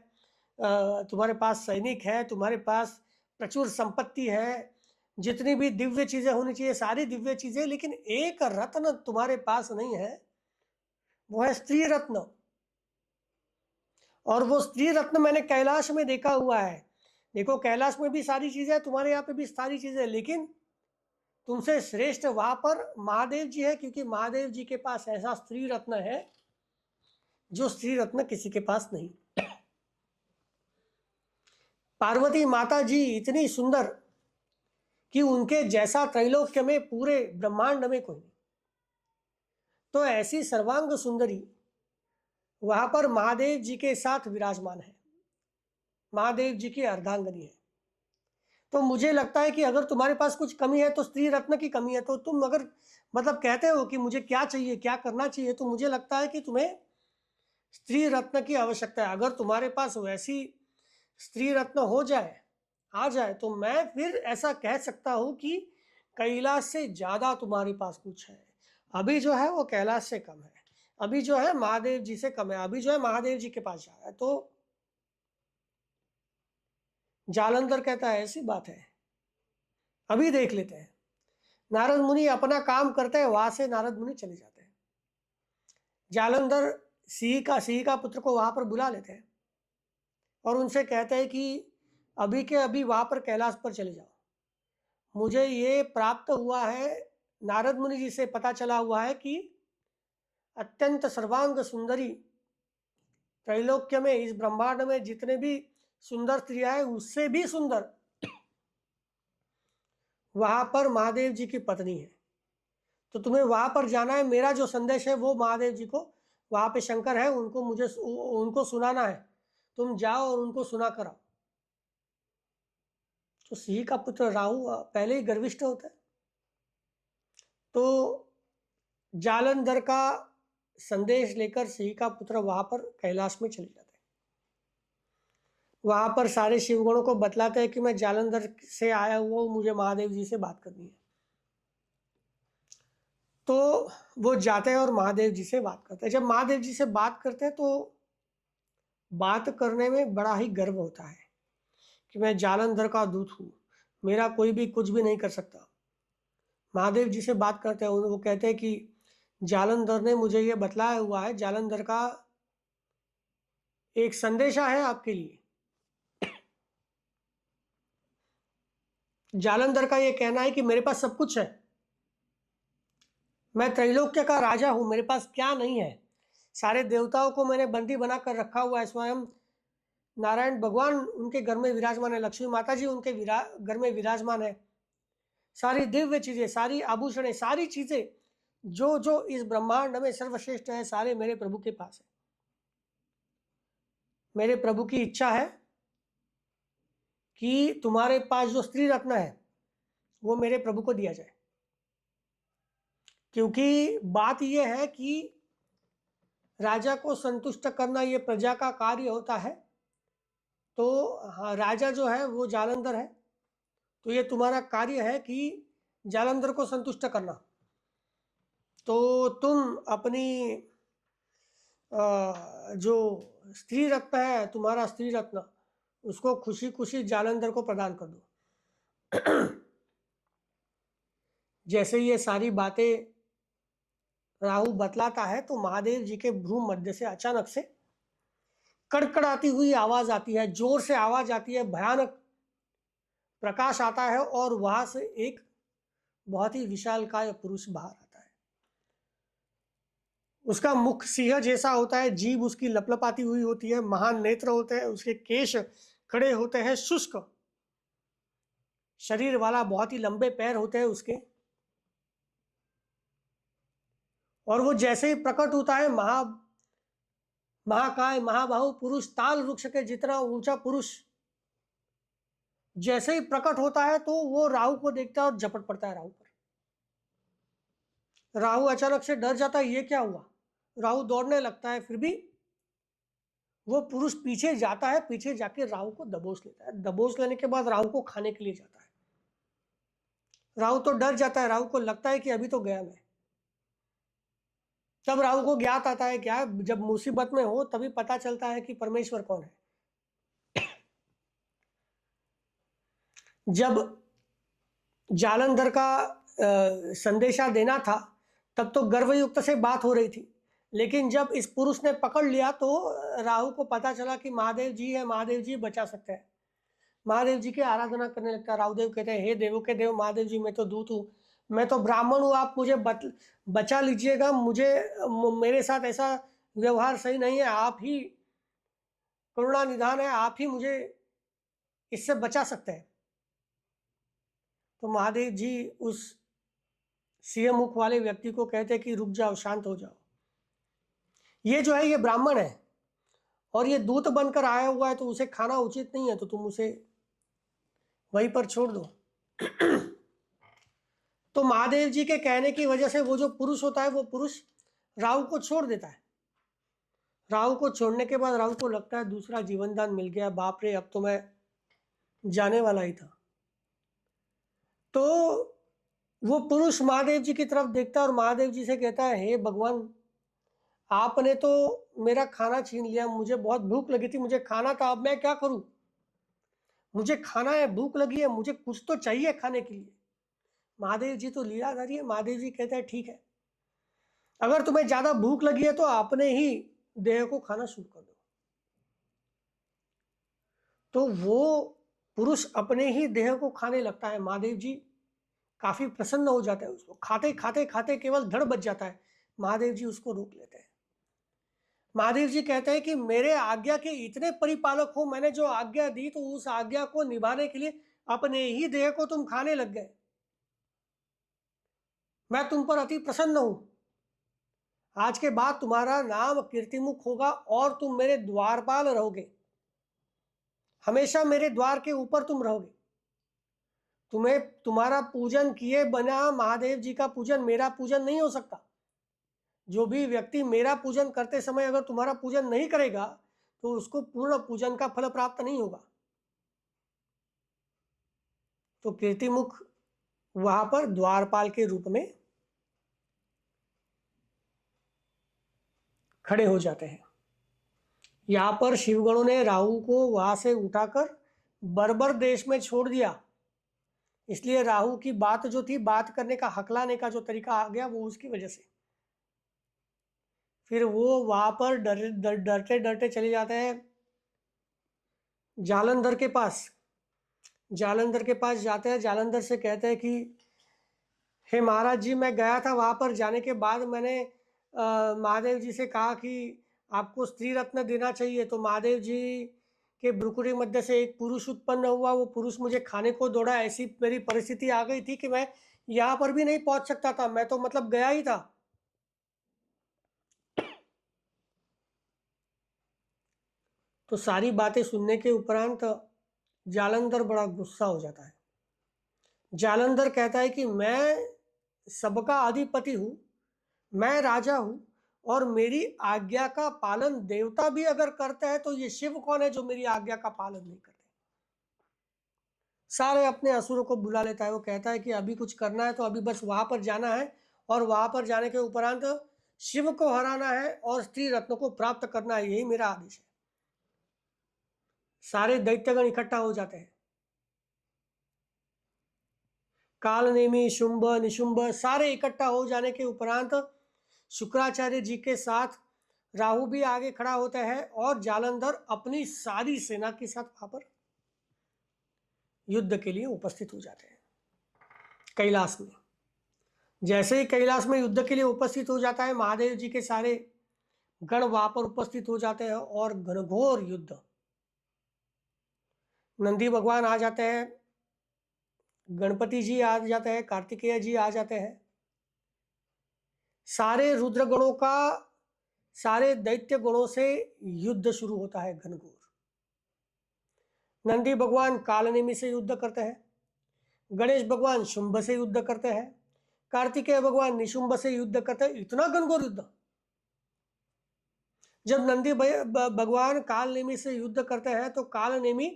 तुम्हारे पास सैनिक है, तुम्हारे पास प्रचुर संपत्ति है, जितनी भी दिव्य चीजें होनी चाहिए सारी दिव्य चीजें, लेकिन एक रत्न तुम्हारे पास नहीं है, वो है स्त्री रत्न। और वो स्त्री रत्न मैंने कैलाश में देखा हुआ है। देखो कैलाश में भी सारी चीजें, तुम्हारे यहाँ पे भी सारी चीजें, लेकिन तुमसे श्रेष्ठ वहां पर महादेव जी है, क्योंकि महादेव जी के पास ऐसा स्त्री रत्न है जो स्त्री रत्न किसी के पास नहीं। पार्वती माता जी इतनी सुंदर कि उनके जैसा त्रैलोक्य में पूरे ब्रह्मांड में कोई नहीं। तो ऐसी सर्वांग सुंदरी वहां पर महादेव जी के साथ विराजमान है, महादेव जी की अर्धांगनी है। तो मुझे लगता है कि अगर तुम्हारे पास कुछ कमी है तो स्त्री रत्न की कमी है। तो तुम अगर मतलब कहते हो कि मुझे क्या चाहिए, क्या करना चाहिए, तो मुझे लगता है कि तुम्हें स्त्री रत्न की आवश्यकता है। अगर तुम्हारे पास वैसी स्त्री रत्न हो जाए, आ जाए, तो मैं फिर ऐसा कह सकता हूं कि कैलाश से ज्यादा तुम्हारे पास कुछ है। अभी जो है वो कैलाश से कम है, अभी जो है महादेव जी से कम है, अभी जो है महादेव जी के पास जा रहा है। तो जालंधर कहता है ऐसी बात है, अभी देख लेते हैं। नारद मुनि अपना काम करते हैं, वहां से नारद मुनि चले जाते हैं। जालंधर सिंह का पुत्र को वहां पर बुला लेते हैं और उनसे कहते हैं कि अभी के अभी वहां पर कैलाश पर चले जाओ। मुझे ये प्राप्त हुआ है, नारद मुनि जी से पता चला हुआ है कि अत्यंत सर्वांग सुंदरी त्रैलोक्य में, इस ब्रह्मांड में जितने भी सुंदर स्त्रियां हैं उससे भी सुंदर वहां पर महादेव जी की पत्नी है। तो तुम्हें वहां पर जाना है। मेरा जो संदेश है वो महादेव जी को, वहां पे शंकर है, उनको सुनाना है। तुम जाओ और उनको सुना कर आओ। तो सिंह का पुत्र राहु पहले ही गर्विष्ठ होता है। तो जालंधर का संदेश लेकर सिंह का पुत्र वहां पर कैलाश में चले जाते हैं। वहां पर सारे शिवगणों को बतलाते हैं कि मैं जालंधर से आया हुआ हूं, मुझे महादेव जी से बात करनी है। तो वो जाते हैं और महादेव जी से बात करते हैं। जब महादेव जी से बात करते हैं तो बात करने में बड़ा ही गर्व होता है कि मैं जालंधर का दूत हूं, मेरा कोई भी कुछ भी नहीं कर सकता। महादेव जी से बात करते हैं, वो कहते हैं कि जालंधर ने मुझे ये बतलाया हुआ है, जालंधर का एक संदेशा है आपके लिए। जालंधर का ये कहना है कि मेरे पास सब कुछ है, मैं त्रैलोक्य का राजा हूं, मेरे पास क्या नहीं है। सारे देवताओं को मैंने बंदी बना कर रखा हुआ है। स्वयं नारायण भगवान उनके घर में विराजमान है, लक्ष्मी माता जी उनके घर में विराजमान है। सारी दिव्य चीजें, सारी आभूषण, सारी चीजें जो जो इस ब्रह्मांड में सर्वश्रेष्ठ है, सारे मेरे प्रभु के पास है। मेरे प्रभु की इच्छा है कि तुम्हारे पास जो स्त्री रत्न है वो मेरे प्रभु को दिया जाए। क्योंकि बात यह है कि राजा को संतुष्ट करना ये प्रजा का कार्य होता है। तो हाँ, राजा जो है वो जालंधर है, तो ये तुम्हारा कार्य है कि जालंधर को संतुष्ट करना। तो तुम अपनी जो स्त्री रत्न है, तुम्हारा स्त्री रत्न, उसको खुशी खुशी जालंधर को प्रदान कर दो। जैसे ये सारी बातें राहु बतलाता है तो महादेव जी के भ्रू मध्य से अचानक से कड़कड़ाती हुई आवाज आती है, जोर से आवाज आती है, भयानक प्रकाश आता है और वहां से एक बहुत ही विशालकाय पुरुष बाहर आता है। उसका मुख सिंह जैसा होता है, जीभ उसकी लपलपाती हुई होती है, महान नेत्र होते हैं, उसके केश खड़े होते हैं, शुष्क शरीर वाला, बहुत ही लंबे पैर होते हैं उसके। और वो जैसे ही प्रकट होता है, महाकाय महाबाहु पुरुष, ताल वृक्ष के जितना ऊंचा पुरुष जैसे ही प्रकट होता है तो वो राहु को देखता है और झपट पड़ता है राहु पर। राहु अचानक से डर जाता है, ये क्या हुआ। राहु दौड़ने लगता है, फिर भी वो पुरुष पीछे जाता है, पीछे जाके राहु को दबोच लेता है। दबोच लेने के बाद राहु को खाने के लिए जाता है। राहु तो डर जाता है, राहु को लगता है कि अभी तो गया मैं। तब राहु को ज्ञात आता है क्या, जब मुसीबत में हो तभी पता चलता है कि परमेश्वर कौन है। जब जालंधर का संदेशा देना था तब तो गर्वयुक्त से बात हो रही थी, लेकिन जब इस पुरुष ने पकड़ लिया तो राहु को पता चला कि महादेव जी है, महादेव जी बचा सकते हैं। महादेव जी की आराधना करने लगता है। राहुदेव कहते हैं, हे देवों के देव महादेव जी, मैं तो दूत हूँ, मैं तो ब्राह्मण हूँ, आप मुझे बचा लीजिएगा, मेरे साथ ऐसा व्यवहार सही नहीं है, आप ही करुणा निधान है, आप ही मुझे इससे बचा सकते हैं। तो महादेव जी उस सिंह मुख वाले व्यक्ति को कहते हैं कि रुक जाओ, शांत हो जाओ, ये जो है ये ब्राह्मण है और ये दूत बनकर आया हुआ है, तो उसे खाना उचित नहीं है, तो तुम उसे वहीं पर छोड़ दो। तो महादेव जी के कहने की वजह से वो जो पुरुष होता है वो पुरुष राहु को छोड़ देता है। राहु को छोड़ने के बाद राहु को लगता है दूसरा जीवन दान मिल गया, बाप रे अब तो मैं जाने वाला ही था। तो वो पुरुष महादेव जी की तरफ देखता है और महादेव जी से कहता है, हे भगवान, आपने तो मेरा खाना छीन लिया, मुझे बहुत भूख लगी थी, मुझे खाना था, अब मैं क्या करूं, मुझे खाना है, भूख लगी है, मुझे कुछ तो चाहिए खाने के लिए। महादेव जी तो लीलाधारी है। महादेव जी कहते हैं, ठीक है, अगर तुम्हें ज्यादा भूख लगी है तो अपने ही देह को खाना शुरू कर दो। तो वो पुरुष अपने ही देह को खाने लगता है। महादेव जी काफी प्रसन्न हो जाते हैं, उसको खाते खाते खाते केवल धड़ बच जाता है। महादेव जी उसको रोक लेते हैं। महादेव जी कहते हैं कि मेरे आज्ञा के इतने परिपालक हो, मैंने जो आज्ञा दी तो उस आज्ञा को निभाने के लिए अपने ही देह को तुम खाने लग गए। मैं तुम पर अति प्रसन्न हूं। आज के बाद तुम्हारा नाम कीर्तिमुख होगा और तुम मेरे द्वारपाल रहोगे, हमेशा मेरे द्वार के ऊपर तुम रहोगे। तुम्हें तुम्हारा पूजन किए बिना महादेव जी का पूजन मेरा पूजन नहीं हो सकता। जो भी व्यक्ति मेरा पूजन करते समय अगर तुम्हारा पूजन नहीं करेगा तो उसको पूर्ण पूजन का फल प्राप्त नहीं होगा। तो कीर्तिमुख वहां पर द्वारपाल के रूप में खड़े हो जाते हैं। यहां पर शिवगणों ने राहु को वहां से उठाकर बर्बर देश में छोड़ दिया, इसलिए राहु की बात जो थी, बात करने का, हकलाने का जो तरीका आ गया, वो उसकी वजह से। फिर वो वहां पर डरते डरते चले जाते हैं जालंधर के पास। जालंधर के पास जाते हैं, जालंधर से कहते हैं कि हे महाराज जी, मैं गया था, वहां पर जाने के बाद मैंने महादेव जी से कहा कि आपको स्त्री रत्न देना चाहिए। तो महादेव जी के भ्रुकुटी मध्य से एक पुरुष उत्पन्न हुआ, वो पुरुष मुझे खाने को दौड़ा। ऐसी मेरी परिस्थिति आ गई थी कि मैं यहाँ पर भी नहीं पहुंच सकता था, मैं तो मतलब गया ही था। तो सारी बातें सुनने के उपरांत जालंधर बड़ा गुस्सा हो जाता है। जालंधर कहता है कि मैं सबका अधिपति हूं, मैं राजा हूं, और मेरी आज्ञा का पालन देवता भी अगर करते हैं तो ये शिव कौन है जो मेरी आज्ञा का पालन नहीं करते। सारे अपने असुरों को बुला लेता है। वो कहता है कि अभी कुछ करना है तो अभी बस वहां पर जाना है, और वहां पर जाने के उपरांत शिव को हराना है और स्त्री रत्न को प्राप्त करना है, यही मेरा आदेश है। सारे दैत्यगण इकट्ठा हो जाते हैं। कालनेमी, शुंभ, निशुंभ सारे इकट्ठा हो जाने के उपरांत शुक्राचार्य जी के साथ राहु भी आगे खड़ा होता है और जालंधर अपनी सारी सेना के साथ वहां पर युद्ध के लिए उपस्थित हो जाते हैं कैलाश में। जैसे ही कैलाश में युद्ध के लिए उपस्थित हो जाता है, महादेव जी के सारे गण वहां पर उपस्थित हो जाते हैं और घनघोर युद्ध। नंदी भगवान आ जाते हैं, गणपति जी आ जाते हैं, कार्तिकेय जी आ जाते हैं, सारे रुद्र गणों का, सारे दैत्य गणों से युद्ध शुरू होता है घनघोर। नंदी भगवान कालनेमी से युद्ध करते हैं, गणेश भगवान शुंभ से युद्ध करते हैं, कार्तिकेय भगवान निशुंभ से युद्ध करते हैं। इतना घनघोर युद्ध। जब नंदी भगवान कालनेमी से युद्ध करते हैं तो कालनेमी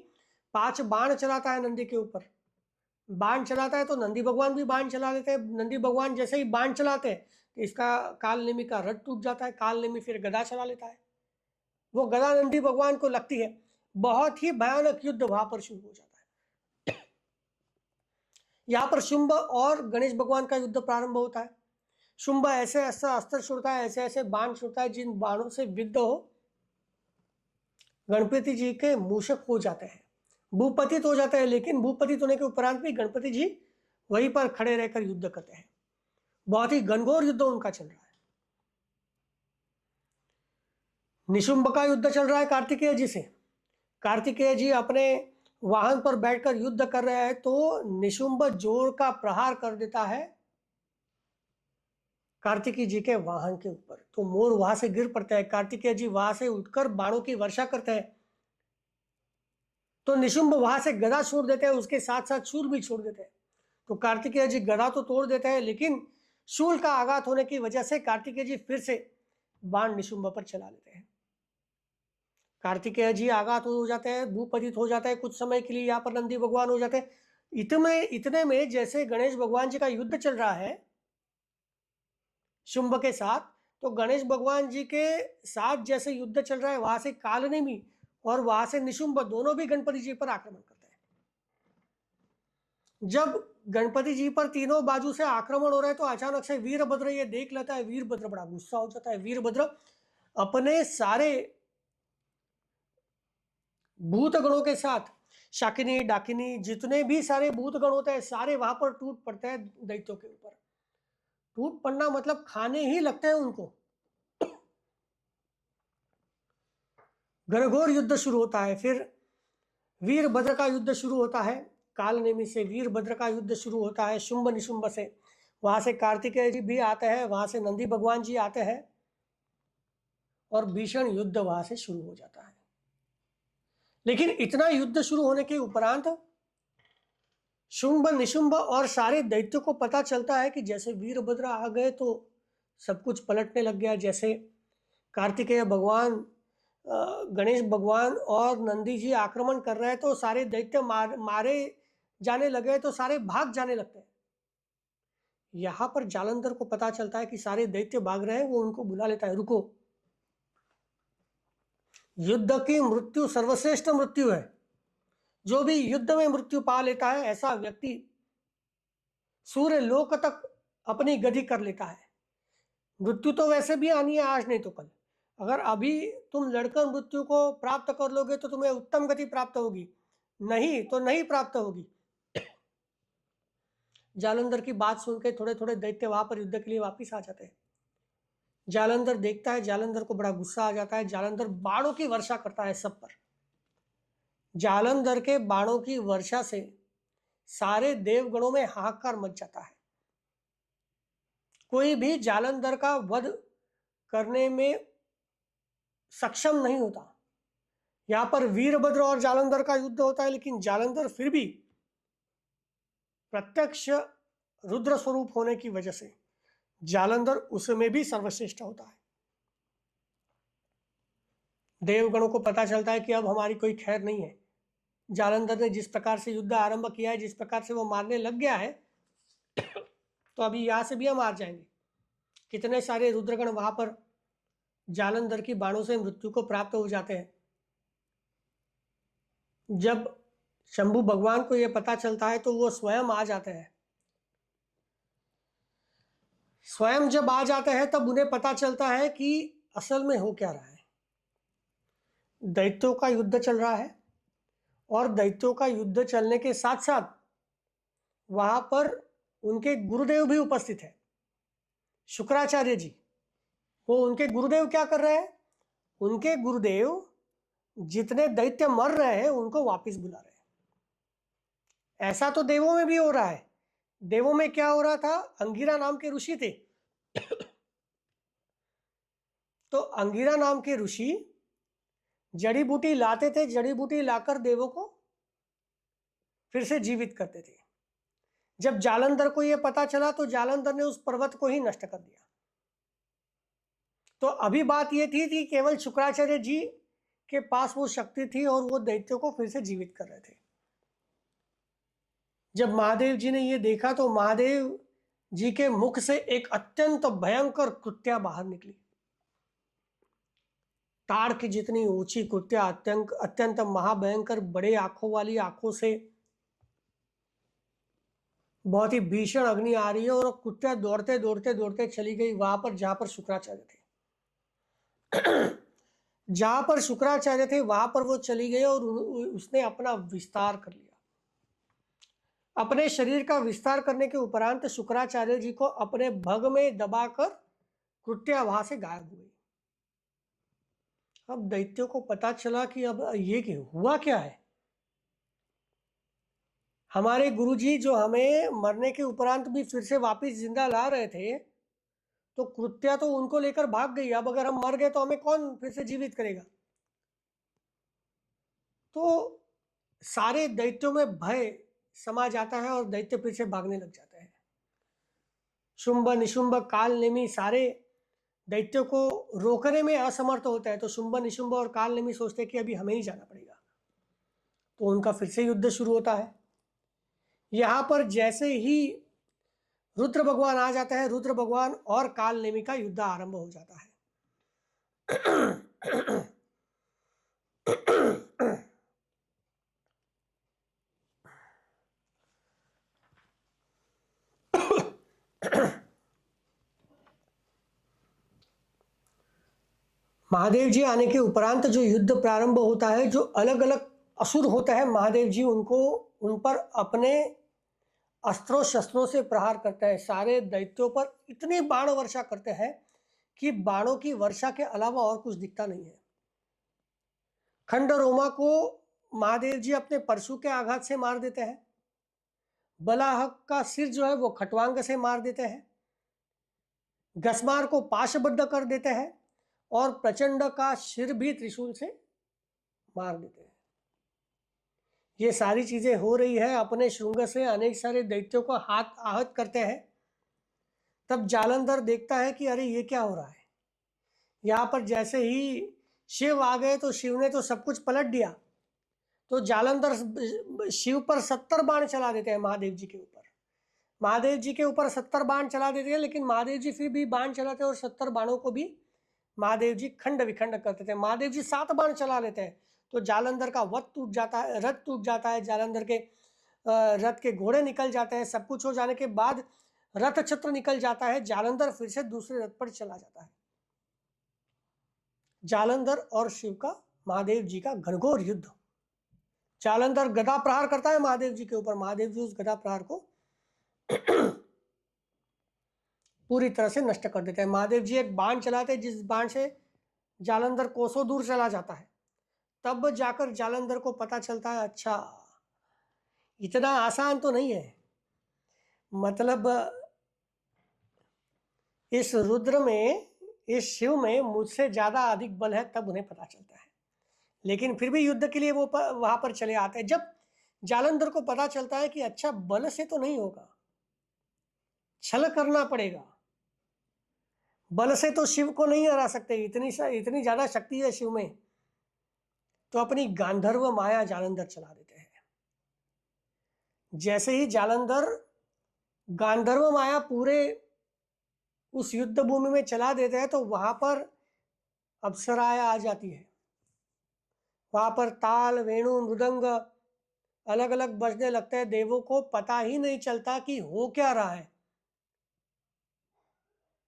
5 बाण चलाता है नंदी के ऊपर। बाण चलाता है तो नंदी भगवान भी बाण चला लेते हैं। नंदी भगवान जैसे ही बाण चलाते हैं इसका कालनेमी का रथ टूट जाता है, कालनेमी फिर गदा चला लेता है, वो गदा नंदी भगवान को लगती है। बहुत ही भयानक युद्ध वहां पर शुरू हो जाता है। यहां पर शुंभ और गणेश भगवान का युद्ध प्रारंभ होता है। शुंभ ऐसे ऐसा अस्त्र छोड़ता है, ऐसे ऐसे बाण छोड़ता है जिन बाणों से विद्ध हो गणपति जी के मूषक हो जाते हैं, भूपतित हो जाते हैं। लेकिन भूपतित होने के उपरांत भी गणपति जी वहीं पर खड़े रहकर युद्ध करते हैं। बहुत ही घनघोर युद्ध उनका चल रहा है। निशुंभ का युद्ध चल रहा है कार्तिकेय जी से। कार्तिकेय जी अपने वाहन पर बैठकर युद्ध कर रहे हैं तो निशुंभ जोर का प्रहार कर देता है कार्तिकेय जी के वाहन के ऊपर, तो मोर वहां से गिर पड़ता है। कार्तिकेय जी वहां से उठकर बाणों की वर्षा करते हैं तो निशुंभ वहां से गदा छोड़ देते हैं, उसके साथ साथ शूल भी छोड़ देते हैं। तो कार्तिकेय जी गदा तो तोड़ देते हैं, लेकिन शूल का आघात होने की वजह से कार्तिकेय जी फिर से बाण निशुंभ पर चला लेते हैं। कार्तिकेय जी आघात हो जाते हैं, भूपतित हो जाते हैं कुछ समय के लिए। यहाँ पर नंदी भगवान हो जाते हैं। इतने में जैसे गणेश भगवान जी का युद्ध चल रहा है शुंभ के साथ, तो गणेश भगवान जी के साथ जैसे युद्ध चल रहा है वहां से कालनेमी और वहां से निशुंभ दोनों भी गणपति जी पर आक्रमण करते हैं। जब गणपति जी पर तीनों बाजू से आक्रमण हो रहा है तो अचानक से वीरभद्र ये देख लेता है। वीरभद्र बड़ा गुस्सा हो जाता है। वीरभद्र अपने सारे भूत गणों के साथ, शाकिनी डाकिनी जितने भी सारे भूत गण होते हैं सारे वहां पर टूट पड़ते हैं दैत्यों के ऊपर। टूट पड़ना मतलब खाने ही लगते हैं उनको। घनघोर युद्ध शुरू होता है। फिर वीरभद्र का युद्ध शुरू होता है, कालनेमी से वीरभद्र का युद्ध शुरू होता है शुंभ निशुंभ से। वहां से कार्तिकेय जी भी आते हैं, वहां से नंदी भगवान जी आते हैं और भीषण युद्ध वहां से शुरू हो जाता है। लेकिन इतना युद्ध शुरू होने के उपरांत शुंभ निशुंभ और सारे दैत्यों को पता चलता है कि जैसे वीरभद्र आ गए तो सब कुछ पलटने लग गया। जैसे कार्तिकेय भगवान, गणेश भगवान और नंदी जी आक्रमण कर रहे हैं तो सारे दैत्य मारे जाने लगे, तो सारे भाग जाने लगते हैं। यहां पर जालंधर को पता चलता है कि सारे दैत्य भाग रहे हैं। वो उनको बुला लेता है, रुको, युद्ध की मृत्यु सर्वश्रेष्ठ मृत्यु है। जो भी युद्ध में मृत्यु पा लेता है ऐसा व्यक्ति सूर्य लोक तक अपनी गति कर लेता है। मृत्यु तो वैसे भी आनी है, आज नहीं तो कल। अगर अभी तुम लड़कर मृत्यु को प्राप्त कर लोगे तो तुम्हें उत्तम गति प्राप्त होगी, नहीं तो नहीं प्राप्त होगी। जालंधर की बात सुन के थोड़े थोड़े दैत्य वहां पर युद्ध के लिए वापिस आ जाते हैं। जालंधर देखता है, जालंधर को बड़ा गुस्सा आ जाता है। जालंधर बाणों की वर्षा करता है सब पर। जालंधर के बाणों की वर्षा से सारे देवगणों में हाहाकार मच जाता है। कोई भी जालंधर का वध करने में सक्षम नहीं होता। यहां पर वीरभद्र और जालंधर का युद्ध होता है, लेकिन जालंधर फिर भी प्रत्यक्ष रुद्र स्वरूप होने की वजह से जालंधर उसमें भी सर्वश्रेष्ठ होता है। देवगणों को पता चलता है कि अब हमारी कोई खैर नहीं है। जालंधर ने जिस प्रकार से युद्ध आरंभ किया है, जिस प्रकार से वो मारने लग गया है, तो अभी यहां से भी हम हार जाएंगे। कितने सारे रुद्रगण वहां पर जालंधर की बाणों से मृत्यु को प्राप्त हो जाते हैं। जब शंभु भगवान को यह पता चलता है तो वो स्वयं आ जाते हैं। स्वयं जब आ जाते हैं तब उन्हें पता चलता है कि असल में हो क्या रहा है। दैत्यों का युद्ध चल रहा है और दैत्यों का युद्ध चलने के साथ साथ वहां पर उनके गुरुदेव भी उपस्थित है, शुक्राचार्य जी। वो उनके गुरुदेव क्या कर रहे हैं? उनके गुरुदेव जितने दैत्य मर रहे हैं उनको वापस बुला रहे हैं। ऐसा तो देवों में भी हो रहा है। देवों में क्या हो रहा था? अंगिरा नाम के ऋषि थे। तो अंगिरा नाम के ऋषि जड़ी बूटी लाते थे, जड़ी बूटी लाकर देवों को फिर से जीवित करते थे। जब जालंधर को यह पता चला तो जालंधर ने उस पर्वत को ही नष्ट कर दिया। तो अभी बात यह थी कि केवल शुक्राचार्य जी के पास वो शक्ति थी और वो दैत्यों को फिर से जीवित कर रहे थे। जब महादेव जी ने ये देखा तो महादेव जी के मुख से एक अत्यंत भयंकर कुत्या बाहर निकली। ताड़ की जितनी ऊंची कुत्या, अत्यंत अत्यंत महाभयंकर, बड़े आंखों वाली, आंखों से बहुत ही भीषण अग्नि आ रही है, और कुत्या दौड़ते दौड़ते दौड़ते चली गई वहां पर जहां पर शुक्राचार्य थे। जहां पर शुक्राचार्य थे वहां पर वो चली गई और उसने अपना विस्तार कर लिया। अपने शरीर का विस्तार करने के उपरांत शुक्राचार्य जी को अपने भग में दबाकर कुत्या वहां से गायब हो गई। अब दैत्यों को पता चला कि अब ये क्या हुआ, क्या है। हमारे गुरुजी जो हमें मरने के उपरांत भी फिर से वापस जिंदा ला रहे थे, तो कृत्या तो उनको लेकर भाग गई। अब अगर हम मर गए तो हमें कौन फिर से जीवित करेगा। तो सारे दैत्यों में भय समा जाता है और दैत्य फिर से भागने लग जाते हैं। शुंभ निशुंभ काल नेमी सारे दैत्यों को रोकने में असमर्थ होता है, तो शुंभ निशुंभ और काल नेमी सोचते हैं कि अभी हमें ही जाना पड़ेगा। तो उनका फिर से युद्ध शुरू होता है। यहां पर जैसे ही रुद्र भगवान आ जाता है, रुद्र भगवान और काल नेमी का युद्ध आरंभ हो जाता है। महादेव जी आने के उपरांत जो युद्ध प्रारंभ होता है, जो अलग अलग असुर होता है, महादेव जी उन पर अपने अस्त्रों शस्त्रों से प्रहार करते हैं। सारे दैत्यों पर इतनी बाण वर्षा करते हैं कि बाणों की वर्षा के अलावा और कुछ दिखता नहीं है। खंडरोमा को महादेव जी अपने परशु के आघात से मार देते हैं। बलाहक का सिर जो है वो खटवांग से मार देते हैं। गस्मार को पाशबद्ध कर देते हैं और प्रचंड का सिर भी त्रिशूल से मार देते हैं। ये सारी चीजें हो रही है, अपने श्रृंग से अनेक सारे दैत्यों को हाथ आहत करते हैं। तब जालंधर देखता है कि अरे ये क्या हो रहा है। यहां पर जैसे ही शिव आ गए तो शिव ने तो सब कुछ पलट दिया। तो जालंधर शिव पर 70 बाण चला देते हैं महादेव जी के ऊपर। महादेव जी के ऊपर 70 बाण चला देते हैं, लेकिन महादेव जी फिर भी बाण चलाते हैं और 70 बाणों को भी महादेव जी खंड विखंड करते थे। महादेव जी 7 बाण चला लेते हैं तो जालंधर का वध टूट जाता है, रथ टूट जाता है, जालंधर के रथ के घोड़े निकल जाते हैं। सब कुछ हो जाने के बाद रथ छत्र निकल जाता है, जालंधर फिर से दूसरे रथ पर चला जाता है। जालंधर और शिव का, महादेव जी का घनघोर युद्ध। जालंधर गदा प्रहार करता है महादेव जी के ऊपर। महादेव जी उस गदा प्रहार को पूरी तरह से नष्ट कर देते हैं। महादेव जी एक बाण चलाते हैं जिस बाण से जालंधर कोसों दूर चला जाता है। तब जाकर जालंधर को पता चलता है अच्छा इतना आसान तो नहीं है, मतलब इस रुद्र में, इस शिव में मुझसे ज्यादा अधिक बल है। तब उन्हें पता चलता है, लेकिन फिर भी युद्ध के लिए वो वहां पर चले आते हैं। जब जालंधर को पता चलता है कि अच्छा बल से तो नहीं होगा, छल करना पड़ेगा, बल से तो शिव को नहीं हरा सकते, इतनी ज्यादा शक्ति है शिव में, तो अपनी गांधर्व माया जालंधर चला देते हैं। जैसे ही जालंधर गांधर्व माया पूरे उस युद्ध भूमि में चला देते हैं तो वहां पर अप्सराएं आ जाती है। वहां पर ताल, वेणु, मृदंग अलग अलग बजने लगते हैं। देवों को पता ही नहीं चलता कि हो क्या रहा है।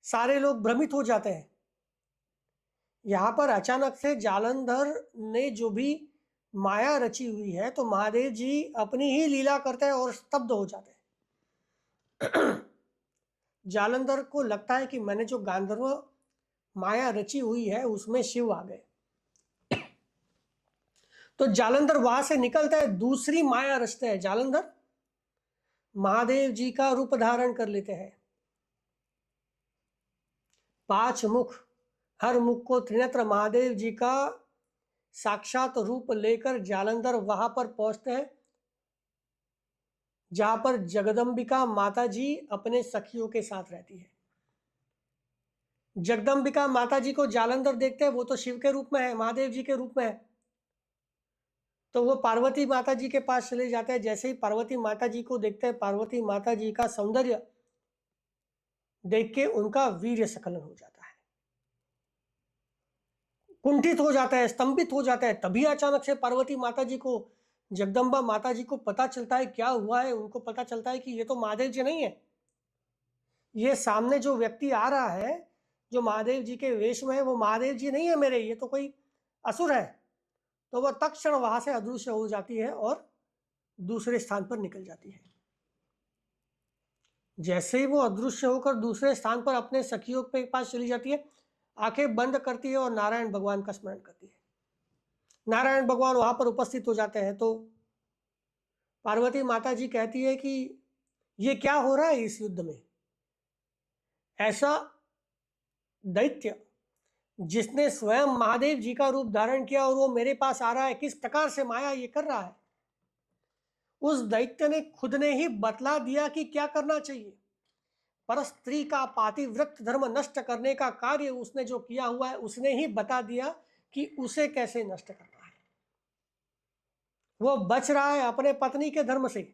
सारे लोग भ्रमित हो जाते हैं। यहां पर अचानक से जालंधर ने जो भी माया रची हुई है, तो महादेव जी अपनी ही लीला करते हैं और स्तब्ध हो जाते हैं। जालंधर को लगता है कि मैंने जो गांधर्व माया रची हुई है उसमें शिव आ गए। तो जालंधर वहां से निकलता है, दूसरी माया रचते हैं। जालंधर महादेव जी का रूप धारण कर लेते हैं। 5 मुख, हर मुख को त्रिनेत्र महादेव जी का साक्षात रूप लेकर जालंधर वहां पर पहुंचते हैं जहां पर जगदंबिका माता जी अपने सखियों के साथ रहती है। जगदंबिका माता जी को जालंधर देखते हैं, वो तो शिव के रूप में है, महादेव जी के रूप में है। तो वो पार्वती माता जी के पास चले जाते हैं। जैसे ही पार्वती माता जी को देखते हैं, पार्वती माता जी का सौंदर्य देख के उनका वीर्य स्खलन हो जाता है, कुंठित हो जाता है, स्तंभित हो जाता है। तभी अचानक से पार्वती माता जी को, जगदम्बा माता जी को पता चलता है क्या हुआ है। उनको पता चलता है कि ये तो महादेव जी नहीं है, ये सामने जो व्यक्ति आ रहा है जो महादेव जी के वेश में है वो महादेव जी नहीं है मेरे, ये तो कोई असुर है। तो वह तत्क्षण वहां से अदृश्य हो जाती है और दूसरे स्थान पर निकल जाती है। जैसे ही वो अदृश्य होकर दूसरे स्थान पर अपने सखियों के पास चली जाती है, आंखें बंद करती है और नारायण भगवान का स्मरण करती है। नारायण भगवान वहां पर उपस्थित हो जाते हैं। तो पार्वती माता जी कहती है कि ये क्या हो रहा है इस युद्ध में? ऐसा दैत्य जिसने स्वयं महादेव जी का रूप धारण किया और वो मेरे पास आ रहा है, किस प्रकार से माया ये कर रहा है? उस दैत्य ने खुद ने ही बतला दिया कि क्या करना चाहिए। पर स्त्री का पातिव्रत धर्म नष्ट करने का कार्य उसने जो किया हुआ है, उसने ही बता दिया कि उसे कैसे नष्ट करना है। वो बच रहा है अपने पत्नी के धर्म से।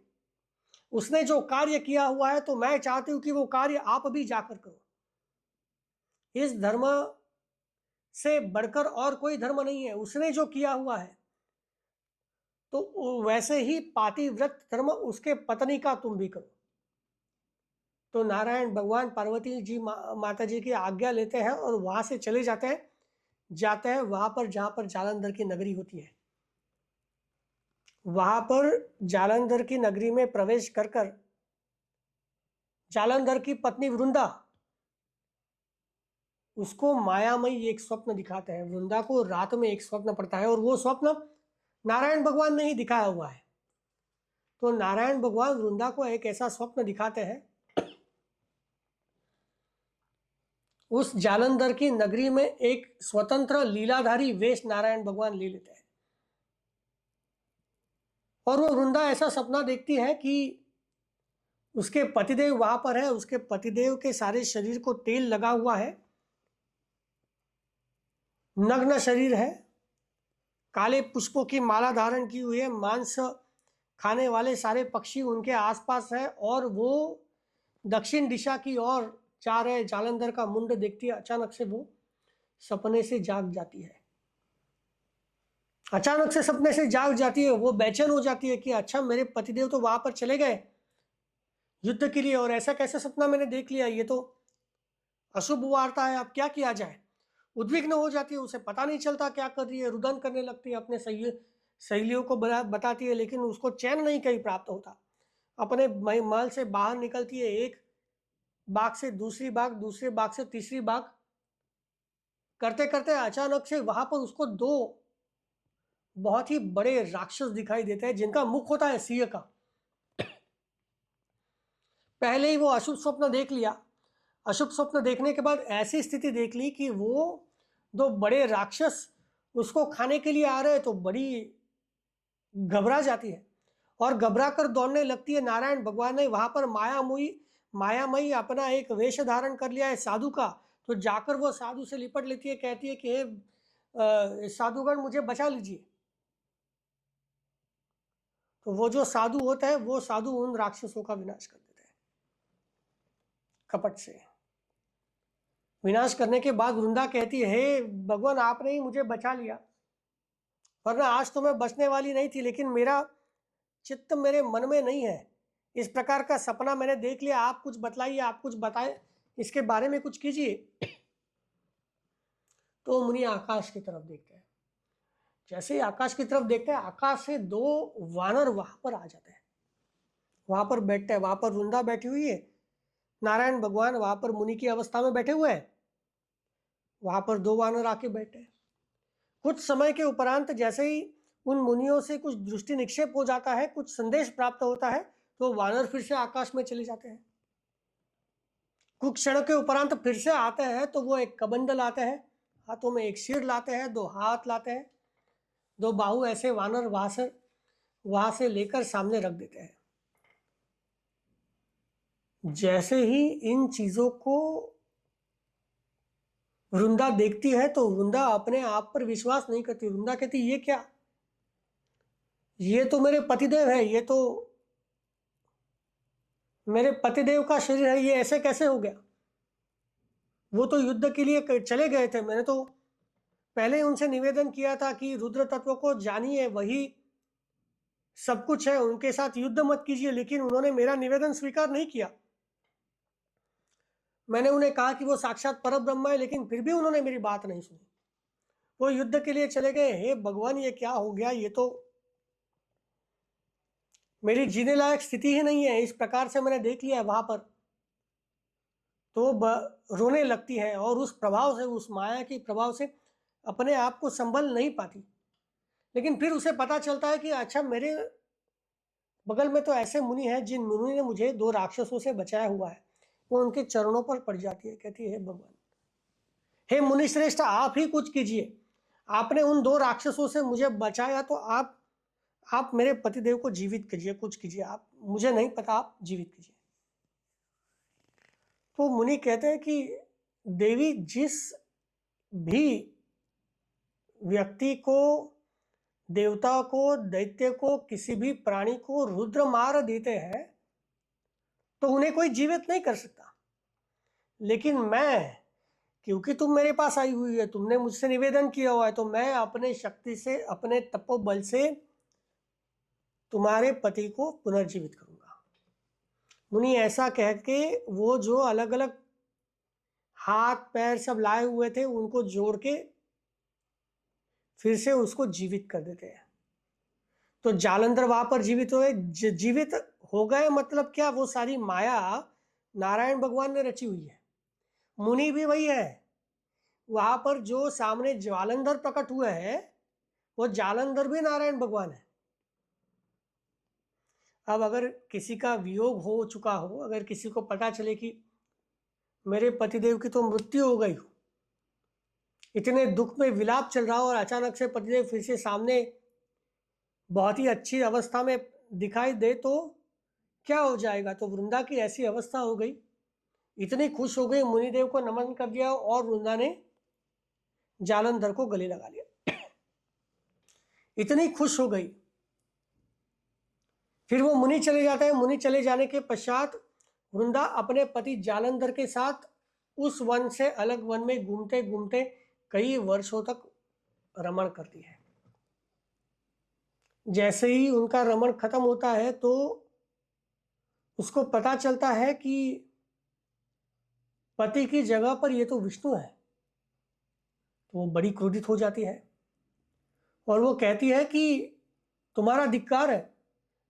उसने जो कार्य किया हुआ है, तो मैं चाहती हूं कि वो कार्य आप भी जाकर करो। इस धर्म से बढ़कर और कोई धर्म नहीं है। उसने जो किया हुआ है, तो वैसे ही पातिव्रत धर्म उसके पत्नी का तुम भी करो। तो नारायण भगवान पार्वती जी माता जी की आज्ञा लेते हैं और वहां से चले जाते हैं वहां पर जहां पर जालंधर की नगरी होती है। वहां पर जालंधर की नगरी में प्रवेश कर कर जालंधर की पत्नी वृंदा, उसको मायामयी एक स्वप्न दिखाते हैं। वृंदा को रात में एक स्वप्न पड़ता है और वो स्वप्न नारायण भगवान ने ही दिखाया हुआ है। तो नारायण भगवान वृंदा को एक ऐसा स्वप्न दिखाते हैं, उस जालंधर की नगरी में एक स्वतंत्र लीलाधारी वेश नारायण भगवान ले लेते हैं। और वो वृंदा ऐसा सपना देखती है कि उसके पतिदेव वहां पर है, उसके पतिदेव के सारे शरीर को तेल लगा हुआ है, नग्न शरीर है, काले पुष्पों की माला धारण की हुई है, मांस खाने वाले सारे पक्षी उनके आसपास है और वो दक्षिण दिशा की ओर जा रहे जालंधर का मुंड देखती है। अचानक से वो सपने से जाग जाती है। अचानक से सपने से जाग जाती है। वो बेचैन हो जाती है कि अच्छा, मेरे पतिदेव तो वहां पर चले गए युद्ध के लिए और ऐसा कैसे सपना मैंने देख लिया, ये तो अशुभ वार्ता है, अब क्या किया जाए। उद्विग्न हो जाती है, उसे पता नहीं चलता क्या कर रही है, रुदन करने लगती है, अपने सहेलियों को बताती है, लेकिन उसको चैन नहीं कहीं प्राप्त होता। अपने महल से बाहर निकलती है, एक बाग से दूसरी बाग, दूसरे बाग से तीसरी बाग करते करते अचानक से वहां पर उसको दो बहुत ही बड़े राक्षस दिखाई देते हैं, जिनका मुख होता है सिंह का। पहले ही वो अशुभ स्वप्न देख लिया। अशुभ स्वप्न देखने के बाद ऐसी स्थिति देख ली कि वो दो बड़े राक्षस उसको खाने के लिए आ रहे हैं, तो बड़ी घबरा जाती है और घबरा कर दौड़ने लगती है। नारायण भगवान ने वहां पर मायामयी अपना एक वेश धारण कर लिया है साधु का। तो जाकर वो साधु से लिपट लेती है, कहती है कि हे साधुगण, मुझे बचा लीजिए। तो वो जो साधु होता है, वो साधु उन राक्षसों का विनाश कर देता है कपट से। विनाश करने के बाद वृंदा कहती है, हे भगवान, आपने ही मुझे बचा लिया, वरना आज तो मैं बचने वाली नहीं थी। लेकिन मेरा चित्त मेरे मन में नहीं है। इस प्रकार का सपना मैंने देख लिया, आप कुछ बतलाइए, आप कुछ बताएं, इसके बारे में कुछ कीजिए। तो मुनि आकाश की तरफ देखते हैं। जैसे ही आकाश की तरफ देखते हैं, आकाश से दो वानर वहां पर आ जाते हैं, वहां पर बैठते हैं। वहां पर वृंदा बैठी हुई है, नारायण भगवान वहां पर मुनि की अवस्था में बैठे हुए हैं। वहां पर दो वानर आके बैठे हैं। कुछ समय के उपरांत जैसे ही उन मुनियों से कुछ दृष्टि निक्षेप हो जाता है, कुछ संदेश प्राप्त होता है, तो वानर फिर से आकाश में चले जाते हैं। कुछ क्षण के उपरांत फिर से आते हैं, तो वो एक कबंध लाते हैं, हाथों में एक सिर लाते हैं, दो हाथ लाते हैं, दो बाहु, ऐसे वानर वहां से लेकर सामने रख देते हैं। जैसे ही इन चीजों को वृंदा देखती है, तो वृंदा अपने आप पर विश्वास नहीं करती। वृंदा कहती, ये क्या, ये तो मेरे पतिदेव है, ये तो मेरे पतिदेव का शरीर है, ये ऐसे कैसे हो गया। वो तो युद्ध के लिए चले गए थे। मैंने तो पहले उनसे निवेदन किया था कि रुद्र तत्व को जानिए, वही सब कुछ है, उनके साथ युद्ध मत कीजिए, लेकिन उन्होंने मेरा निवेदन स्वीकार नहीं किया। मैंने उन्हें कहा कि वो साक्षात परब्रह्म है, लेकिन फिर भी उन्होंने मेरी बात नहीं सुनी। वो युद्ध के लिए चले गए। हे भगवान, ये क्या हो गया? ये तो मेरी जीने लायक स्थिति ही नहीं है। इस प्रकार से मैंने देख लिया है वहां पर। तो रोने लगती है और उस प्रभाव से, उस माया के प्रभाव से अपने आप को संभल नहीं पाती। लेकिन फिर उसे पता चलता है कि अच्छा, मेरे बगल में तो ऐसे मुनि हैं जिन मुनि ने मुझे 2 राक्षसों से बचाया हुआ है। वो उनके चरणों पर पड़ जाती है, कहती है, हे भगवान, हे मुनि श्रेष्ठ, आप ही कुछ कीजिए। आपने उन 2 राक्षसों से मुझे बचाया, तो आप मेरे पतिदेव को जीवित कीजिए, कुछ कीजिए। आप, मुझे नहीं पता, आप जीवित कीजिए। तो मुनि कहते हैं कि देवी, जिस भी व्यक्ति को, देवता को, दैत्य को, किसी भी प्राणी को रुद्र मार देते हैं तो उन्हें कोई जीवित नहीं कर सकता। लेकिन मैं, क्योंकि तुम मेरे पास आई हुई है, तुमने मुझसे निवेदन किया हुआ है, तो मैं अपने शक्ति से, अपने तपोबल से तुम्हारे पति को पुनर्जीवित करूंगा। मुनि ऐसा कह के वो जो अलग अलग हाथ पैर सब लाए हुए थे उनको जोड़ के फिर से उसको जीवित कर देते हैं। तो जालंधर वहां पर जीवित हुए। जीवित हो गए मतलब क्या? वो सारी माया नारायण भगवान ने रची हुई है। मुनि भी वही है। वहां पर जो सामने जालंधर प्रकट हुए हैं, वो जालंधर भी नारायण भगवान है। अब अगर किसी का वियोग हो चुका हो, अगर किसी को पता चले कि मेरे पतिदेव की तो मृत्यु हो गई हो, इतने दुख में विलाप चल रहा हो, और अचानक से पतिदेव फिर से सामने बहुत ही अच्छी अवस्था में दिखाई दे, तो क्या हो जाएगा? तो वृंदा की ऐसी अवस्था हो गई, इतनी खुश हो गई, मुनिदेव को नमन कर दिया और वृंदा ने जालंधर को गले लगा लिया। इतनी खुश हो गई। फिर वो मुनि चले जाते हैं। मुनि चले जाने के पश्चात वृंदा अपने पति जालंधर के साथ उस वन से अलग वन में घूमते घूमते कई वर्षों तक रमण करती है। जैसे ही उनका रमण खत्म होता है तो उसको पता चलता है कि पति की जगह पर ये तो विष्णु है। तो वो बड़ी क्रोधित हो जाती है और वो कहती है कि तुम्हारा धिक्कार है,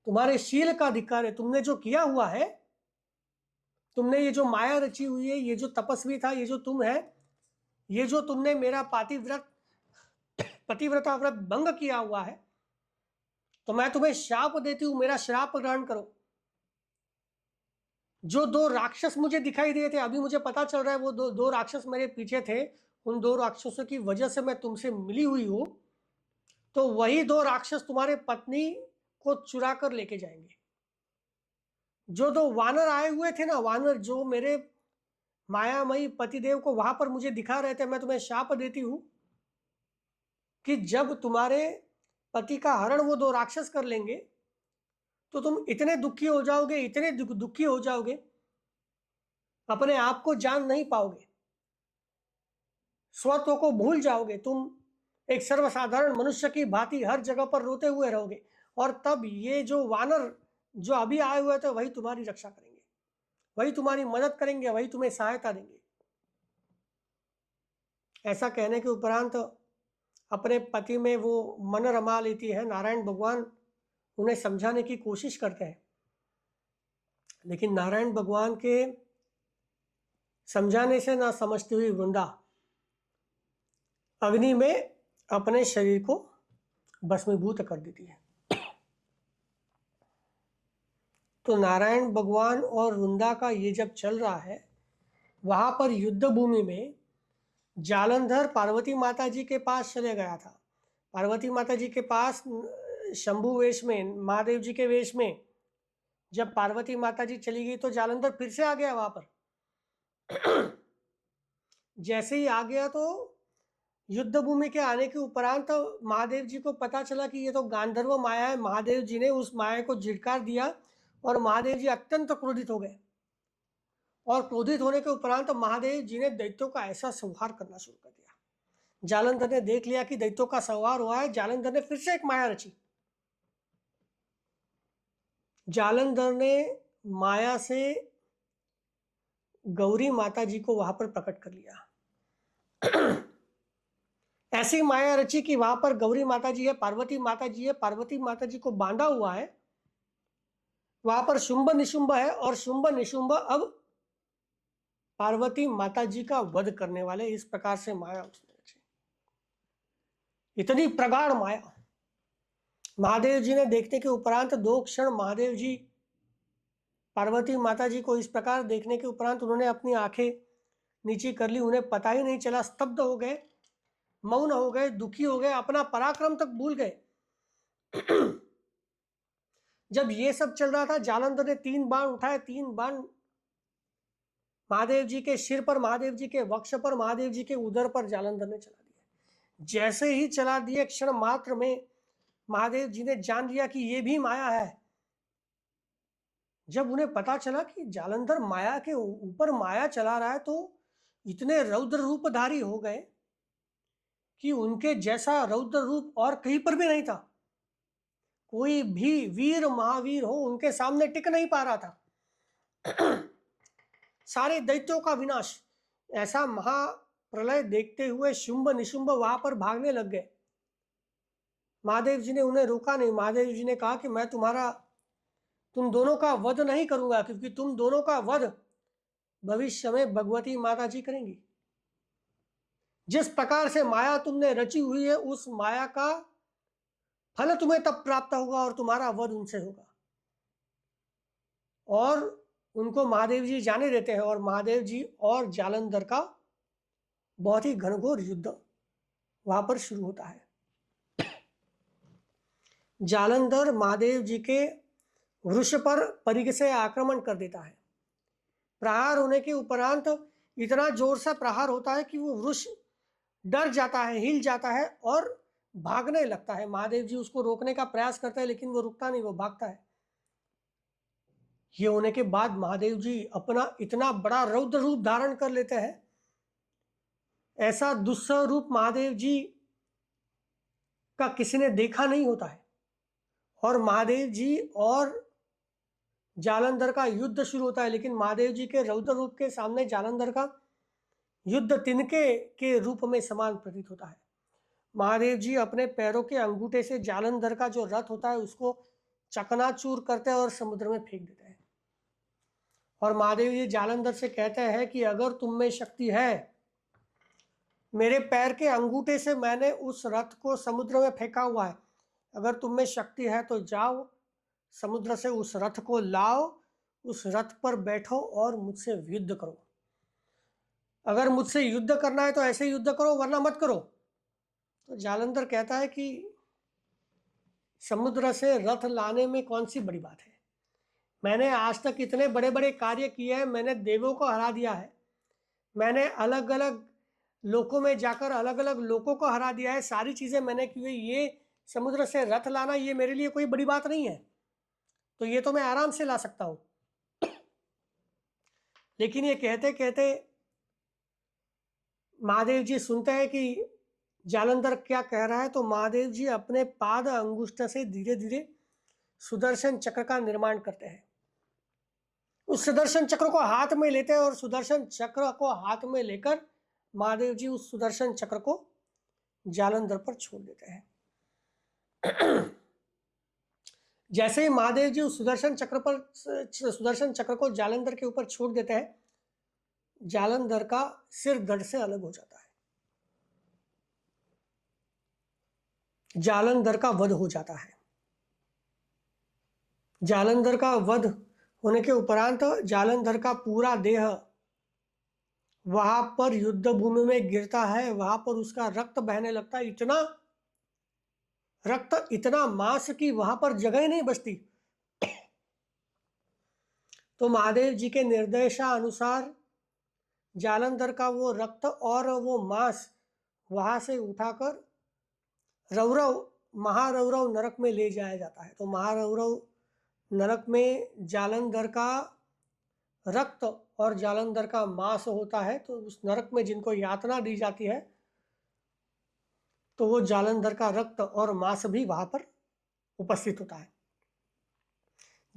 तुम्हारे शील का धिक्कार है। तुमने जो किया हुआ है, तुमने ये जो माया रची हुई है, ये जो तपस्वी था, ये जो तुम है, ये जो तुमने मेरा पतिव्रता व्रत भंग किया हुआ है, तो मैं तुम्हें शाप देती हूं, मेरा श्राप ग्रहण करो। जो 2 राक्षस मुझे दिखाई दिए थे, अभी मुझे पता चल रहा है वो दो राक्षस मेरे पीछे थे, उन 2 राक्षसों की वजह से मैं तुमसे मिली हुई हूं। तो वही 2 राक्षस तुम्हारे पत्नी को चुरा कर लेके जाएंगे। जो 2 वानर आए हुए थे ना, वानर जो मेरे मायामयी पतिदेव को वहां पर मुझे दिखा रहे थे, मैं तुम्हें शाप देती हूं कि जब तुम्हारे पति का हरण वो 2 राक्षस कर लेंगे तो तुम इतने दुखी हो जाओगे, इतने दुखी हो जाओगे, अपने आप को जान नहीं पाओगे, स्वत्व को भूल जाओगे। तुम एक सर्वसाधारण मनुष्य की भांति हर जगह पर रोते हुए रहोगे, और तब ये जो वानर जो अभी आए हुए थे वही तुम्हारी रक्षा करेंगे, वही तुम्हारी मदद करेंगे, वही तुम्हें सहायता देंगे। ऐसा कहने के उपरांत अपने पति में वो मन रमा लेती है। नारायण भगवान उन्हें समझाने की कोशिश करते हैं, लेकिन नारायण भगवान के समझाने से ना समझती हुई वृंदा अग्नि में अपने शरीर को भस्मीभूत कर देती है। तो नारायण भगवान और वृंदा का ये जब चल रहा है, वहां पर युद्ध भूमि में जालंधर पार्वती माता जी के पास चले गया था। पार्वती माता जी के पास शंभु वेश में, महादेव जी के वेश में जब पार्वती माता जी चली गई तो जालंधर फिर से आ गया वहां पर। जैसे ही आ गया तो युद्ध भूमि के आने के उपरांत महादेव जी को पता चला कि ये तो गांधर्व माया है। महादेव जी ने उस माया को झिड़कार दिया और महादेव जी अत्यंत क्रोधित हो गए और क्रोधित होने के उपरांत महादेव जी ने दैत्यों का ऐसा संहार करना शुरू कर दिया। जालंधर ने देख लिया कि दैत्यों का संहार हुआ है। जालंधर ने फिर से एक माया रची। जालंधर ने माया से गौरी माता जी को वहां पर प्रकट कर लिया। ऐसी माया रची कि वहां पर गौरी माता जी है, पार्वती माता जी है, पार्वती माता जी को बांधा हुआ है, वहां पर शुंभ निशुंभ है और शुंभ निशुंभ अब पार्वती माता जी का वध करने वाले। इस प्रकार से माया उसने रची, इतनी प्रगाढ़ माया। महादेव जी ने देखने के उपरांत 2 क्षण महादेव जी पार्वती माता जी को इस प्रकार देखने के उपरांत उन्होंने अपनी आंखें नीचे कर ली। उन्हें पता ही नहीं चला, स्तब्ध हो गए, मौन हो गए, दुखी हो गए, अपना पराक्रम तक भूल गए। जब ये सब चल रहा था, जालंधर ने 3 बाण उठाए। 3 बाण महादेव जी के सिर पर, महादेव जी के वक्ष पर, महादेव जी के उदर पर जालंधर ने चला दिया। जैसे ही चला दिए, क्षण मात्र में महादेव जी ने जान लिया कि ये भी माया है। जब उन्हें पता चला कि जालंधर माया के ऊपर माया चला रहा है, तो इतने रौद्र रूपधारी हो गए कि उनके जैसा रौद्र रूप और कहीं पर भी नहीं था। कोई भी वीर महावीर हो उनके सामने टिक नहीं पा रहा था। सारे दैत्यों का विनाश। ऐसा महाप्रलय देखते हुए शुंभ निशुंभ वहां पर भागने लग गए। महादेव जी ने उन्हें रोका नहीं। महादेव जी ने कहा कि मैं तुम दोनों का वध नहीं करूंगा, क्योंकि तुम दोनों का वध भविष्य में भगवती माता जी करेंगी। जिस प्रकार से माया तुमने रची हुई है, उस माया का फल तुम्हें तब प्राप्त होगा और तुम्हारा वध उनसे होगा। और उनको महादेव जी जाने देते हैं और महादेव जी और जालंधर का बहुत ही घनघोर युद्ध वहां पर शुरू होता है। जालंधर महादेव जी के वृष पर परिघ से आक्रमण कर देता है। प्रहार होने के उपरांत इतना जोर से प्रहार होता है कि वो वृष डर जाता है, हिल जाता है और भागने लगता है। महादेव जी उसको रोकने का प्रयास करते हैं, लेकिन वो रुकता नहीं, वो भागता है। ये होने के बाद महादेव जी अपना इतना बड़ा रौद्र रूप धारण कर लेते हैं। ऐसा दुस्सह रूप महादेव जी का किसी ने देखा नहीं होता है। और महादेव जी और जालंधर का युद्ध शुरू होता है, लेकिन महादेव जी के रौद्र रूप के सामने जालंधर का युद्ध तिनके के रूप में समान प्रतीत होता है। महादेव जी अपने पैरों के अंगूठे से जालंधर का जो रथ होता है उसको चकनाचूर करते हैं और समुद्र में फेंक देते हैं। और महादेव जी जालंधर से कहते हैं कि अगर तुम में शक्ति है, मेरे पैर के अंगूठे से मैंने उस रथ को समुद्र में फेंका हुआ है, अगर तुम में शक्ति है तो जाओ समुद्र से उस रथ को लाओ, उस रथ पर बैठो और मुझसे युद्ध करो। अगर मुझसे युद्ध करना है तो ऐसे युद्ध करो, वरना मत करो। तो जालंधर कहता है कि समुद्र से रथ लाने में कौन सी बड़ी बात है। मैंने आज तक इतने बड़े बड़े कार्य किए हैं, मैंने देवों को हरा दिया है, मैंने अलग अलग लोकों में जाकर अलग अलग लोकों को हरा दिया है, सारी चीज़ें मैंने की हुई। ये समुद्र से रथ लाना ये मेरे लिए कोई बड़ी बात नहीं है, तो ये तो मैं आराम से ला सकता हूँ। लेकिन ये कहते कहते महादेव जी सुनते हैं कि जालंधर क्या कह रहा है, तो महादेव जी अपने पाद अंगुष्ठ से धीरे धीरे सुदर्शन चक्र का निर्माण करते हैं। उस सुदर्शन चक्र को हाथ में लेते हैं और सुदर्शन चक्र को हाथ में लेकर महादेव जी उस सुदर्शन चक्र को जालंधर पर छोड़ देते हैं। जैसे ही महादेव जी उस सुदर्शन चक्र को जालंधर के ऊपर छोड़ देते हैं, जालंधर का सिर धड़ से अलग हो जाता है। जालंधर का वध हो जाता है। जालंधर का वध होने के उपरांत जालंधर का पूरा देह वहां पर युद्ध भूमि में गिरता है। वहां पर उसका रक्त बहने लगता है, इतना रक्त, इतना मांस की वहां पर जगह ही नहीं बचती। तो महादेव जी के निर्देशानुसार जालंधर का वो रक्त और वो मांस वहां से उठाकर महारौरव नरक में ले जाया जाता है। तो महारौरव नरक में जालंधर का रक्त और जालंधर का मांस होता है, तो उस नरक में जिनको यातना दी जाती है तो वो जालंधर का रक्त और मांस भी वहां पर उपस्थित होता है।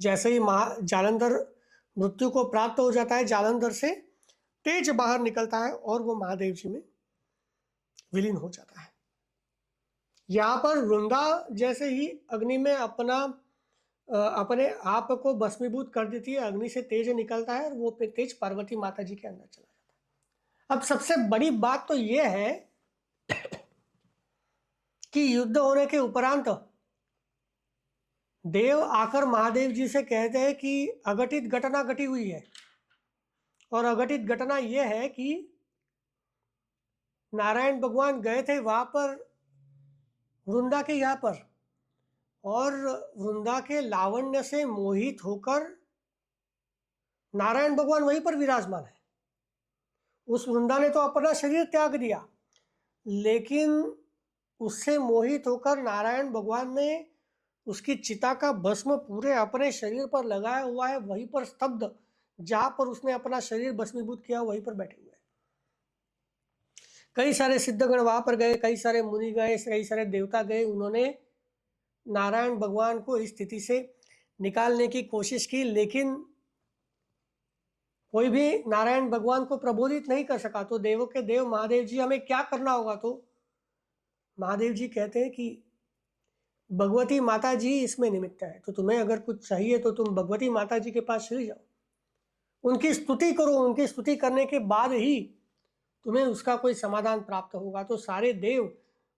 जैसे ही जालंधर मृत्यु को प्राप्त हो जाता है, जालंधर से तेज बाहर निकलता है और वो महादेव जी में विलीन हो जाता है। यहाँ पर वृंदा जैसे ही अग्नि में अपने आप को भस्मीभूत कर देती है, अग्नि से तेज निकलता है और वो तेज पार्वती माता जी के अंदर चला जाता है। अब सबसे बड़ी बात तो ये है कि युद्ध होने के उपरांत देव आकर महादेव जी से कहते हैं कि अघटित घटना घटी हुई है, और अघटित घटना यह है कि नारायण भगवान गए थे वहां पर वृंदा के यहाँ पर, और वृंदा के लावण्य से मोहित होकर नारायण भगवान वहीं पर विराजमान है। उस वृंदा ने तो अपना शरीर त्याग दिया, लेकिन उससे मोहित होकर नारायण भगवान ने उसकी चिता का भस्म पूरे अपने शरीर पर लगाया हुआ है, वहीं पर स्तब्ध, जहां पर उसने अपना शरीर भस्मीभूत किया वहीं पर बैठे हुए हैं। कई सारे सिद्धगण वहां पर गए, कई सारे मुनि गए, कई सारे देवता गए, उन्होंने नारायण भगवान को इस स्थिति से निकालने की कोशिश की, लेकिन कोई भी नारायण भगवान को प्रबोधित नहीं कर सका। तो देवों के देव महादेव जी, हमें क्या करना होगा? तो महादेव जी कहते हैं कि भगवती माता जी इसमें निमित्त है, तो तुम्हें अगर कुछ चाहिए तो तुम भगवती माता जी के पास चले जाओ, उनकी स्तुति करो, उनकी स्तुति करने के बाद ही तुम्हें उसका कोई समाधान प्राप्त होगा। तो सारे देव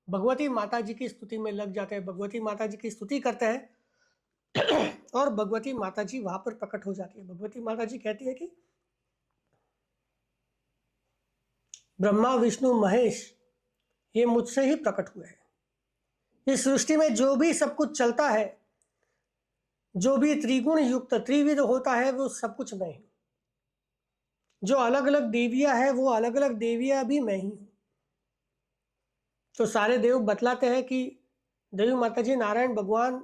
भगवती माता जी की स्तुति में लग जाते हैं, भगवती माता जी की स्तुति करते हैं और भगवती माता जी वहां पर प्रकट हो जाती है। भगवती माता जी कहती है कि ब्रह्मा विष्णु महेश ये मुझसे ही प्रकट हुए हैं। इस सृष्टि में जो भी सब कुछ चलता है, जो भी त्रिगुण युक्त त्रिविध होता है, वो सब कुछ मैं हूं। जो अलग अलग देवियां है वो अलग अलग देवियां भी मैं ही हूं। तो सारे देव बतलाते हैं कि देवी माता जी नारायण भगवान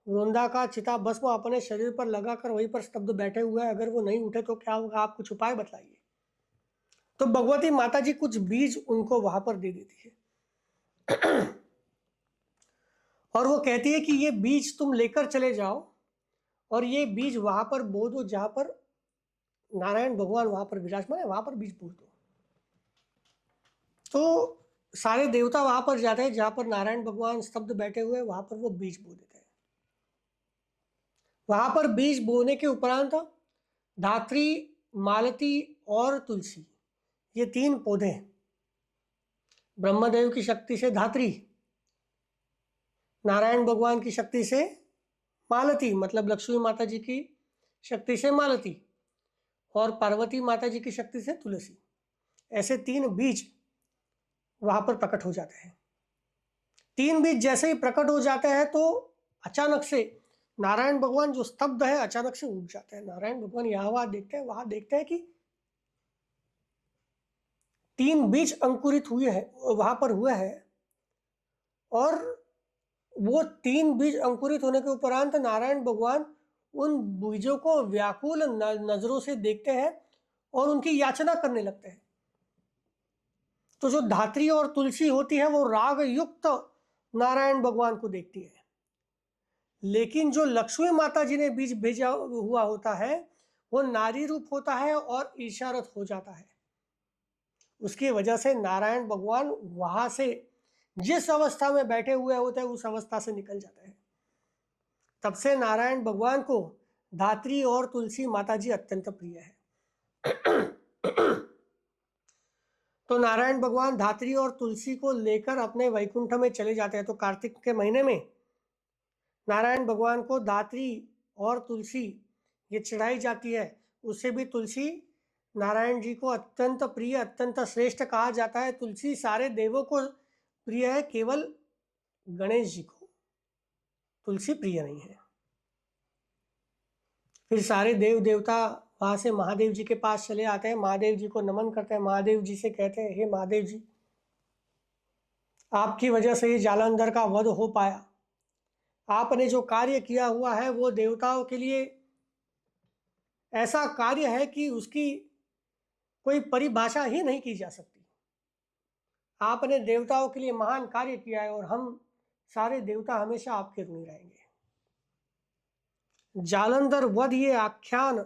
वृंदा का चिता भस्म अपने शरीर पर लगाकर वहीं पर स्तब्ध बैठे हुए हैं, अगर वो नहीं उठे तो क्या होगा, आप कुछ उपाय बताइए। तो भगवती माता जी कुछ बीज उनको वहां पर दे देती है और वो कहती है कि ये बीज तुम लेकर चले जाओ और ये बीज वहां पर बो दो, जहां पर नारायण भगवान वहां पर विराजमान है, वहां पर बीज बो दो। तो सारे देवता वहां पर जाते हैं जहां पर नारायण भगवान स्तब्ध बैठे हुए हैं, वहां पर वो बीज बो देते हैं। वहां पर बीज बोने के उपरांत धात्री, मालती और तुलसी, ये तीन पौधे हैं। ब्रह्मदेव की शक्ति से धात्री, नारायण भगवान की शक्ति से मालती, मतलब लक्ष्मी माता जी की शक्ति से मालती, और पार्वती माता जी की शक्ति से तुलसी, ऐसे तीन बीज वहां पर प्रकट हो जाते हैं। तीन बीज जैसे ही प्रकट हो जाते हैं तो अचानक से नारायण भगवान जो स्तब्ध है अचानक से उठ जाते हैं। नारायण भगवान यहाँ वहां देखते हैं कि तीन बीज अंकुरित हुए हैं, वहां पर हुए हैं, और वो तीन बीज अंकुरित होने के उपरांत नारायण भगवान उन बीजों को व्याकुल नजरों से देखते हैं और उनकी याचना करने लगते हैं। तो जो धात्री और तुलसी होती है वो राग युक्त नारायण भगवान को देखती है, लेकिन जो लक्ष्मी माता जी ने बीज भेजा हुआ होता है वो नारी रूप होता है और ईशारत हो जाता है। उसकी वजह से नारायण भगवान वहां से जिस अवस्था में बैठे हुए होते हैं उस अवस्था से निकल जाते हैं। तब से नारायण भगवान को धात्री और तुलसी माता जी अत्यंत प्रिय है। तो नारायण भगवान धात्री और तुलसी को लेकर अपने वैकुंठ में चले जाते हैं। तो कार्तिक के महीने में नारायण भगवान को धात्री और तुलसी ये चढ़ाई जाती है। उससे भी तुलसी नारायण जी को अत्यंत प्रिय, अत्यंत श्रेष्ठ कहा जाता है। तुलसी सारे देवों को प्रिय है, केवल गणेश जी को तुलसी प्रिय नहीं है। फिर सारे देव देवता वहां से महादेव जी के पास चले आते हैं, महादेव जी को नमन करते हैं, महादेव जी से कहते हैं, हे महादेव जी, आपकी वजह से ये जालंधर का वध हो पाया। आपने जो कार्य किया हुआ है वो देवताओं के लिए ऐसा कार्य है कि उसकी कोई परिभाषा ही नहीं की जा सकती। आपने देवताओं के लिए महान कार्य किया है और हम सारे देवता हमेशा आपके ऋणी रहेंगे। जालंधर वध ये आख्यान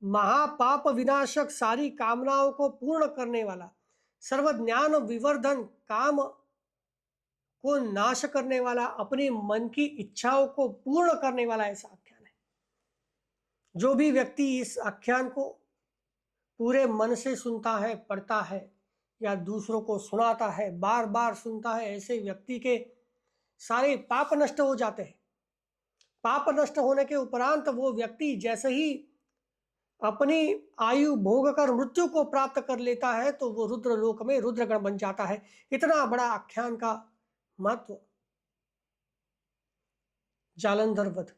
महापाप विनाशक, सारी कामनाओं को पूर्ण करने वाला, सर्वज्ञान विवर्धन, काम को नाश करने वाला, अपनी मन की इच्छाओं को पूर्ण करने वाला ऐसा आख्यान है। जो भी व्यक्ति इस आख्यान को पूरे मन से सुनता है, पढ़ता है या दूसरों को सुनाता है, बार बार सुनता है, ऐसे व्यक्ति के सारे पाप नष्ट हो जाते हैं। पाप नष्ट होने के उपरांत वो व्यक्ति जैसे ही अपनी आयु भोग कर मृत्यु को प्राप्त कर लेता है तो वो रुद्र लोक में रुद्रगण बन जाता है। इतना बड़ा आख्यान का महत्व जालंधर वध।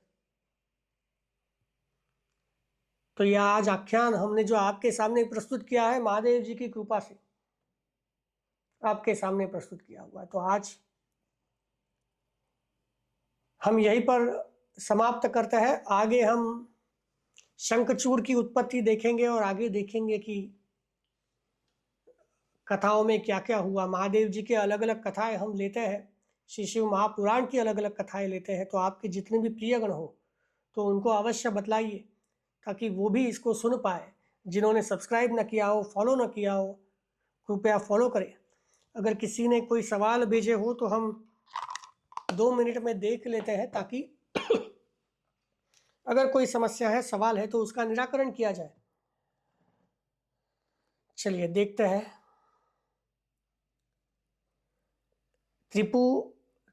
तो यह आज आख्यान हमने जो आपके सामने प्रस्तुत किया है, महादेव जी की कृपा से आपके सामने प्रस्तुत किया हुआ है। तो आज हम यहीं पर समाप्त करते हैं। आगे हम शंखचूड़ की उत्पत्ति देखेंगे और आगे देखेंगे कि कथाओं में क्या क्या हुआ। महादेव जी के अलग अलग कथाएं हम लेते हैं, श्री शिव महापुराण की अलग अलग कथाएं लेते हैं। तो आपके जितने भी प्रियगण हो तो उनको अवश्य बतलाइए ताकि वो भी इसको सुन पाए। जिन्होंने सब्सक्राइब न किया हो, फॉलो न किया हो, कृपया फॉलो करें। अगर किसी ने कोई सवाल भेजे हो तो हम 2 मिनट में देख लेते हैं ताकि अगर कोई समस्या है, सवाल है तो उसका निराकरण किया जाए। चलिए देखते हैं।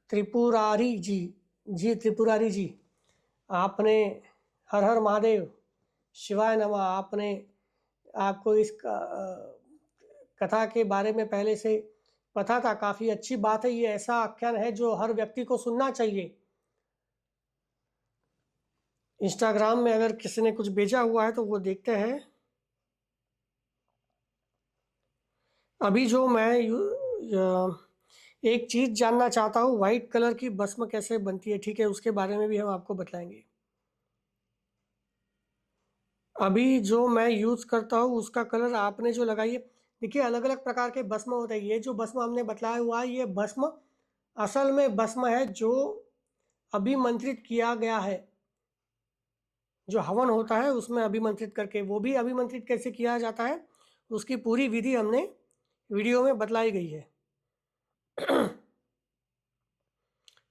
त्रिपुरारी त्रिपुरारी जी, आपने हर हर महादेव, शिवाय नमः। आपको इस कथा के बारे में पहले से पता था, काफ़ी अच्छी बात है। ये ऐसा आख्यान है जो हर व्यक्ति को सुनना चाहिए। इंस्टाग्राम में अगर किसी ने कुछ भेजा हुआ है तो वो देखते हैं। अभी जो मैं एक चीज़ जानना चाहता हूँ, वाइट कलर की भस्म कैसे बनती है? ठीक है, उसके बारे में भी हम आपको बतलाएंगे। अभी जो मैं यूज़ करता हूँ उसका कलर आपने जो लगाई है, देखिए अलग अलग प्रकार के भस्म होते हैं। ये जो भस्म हमने बतलाया हुआ है, ये भस्म असल में भस्म है जो अभिमंत्रित किया गया है। जो हवन होता है उसमें अभिमंत्रित करके, वो भी अभिमंत्रित कैसे किया जाता है उसकी पूरी विधि हमने वीडियो में बतलाई गई है।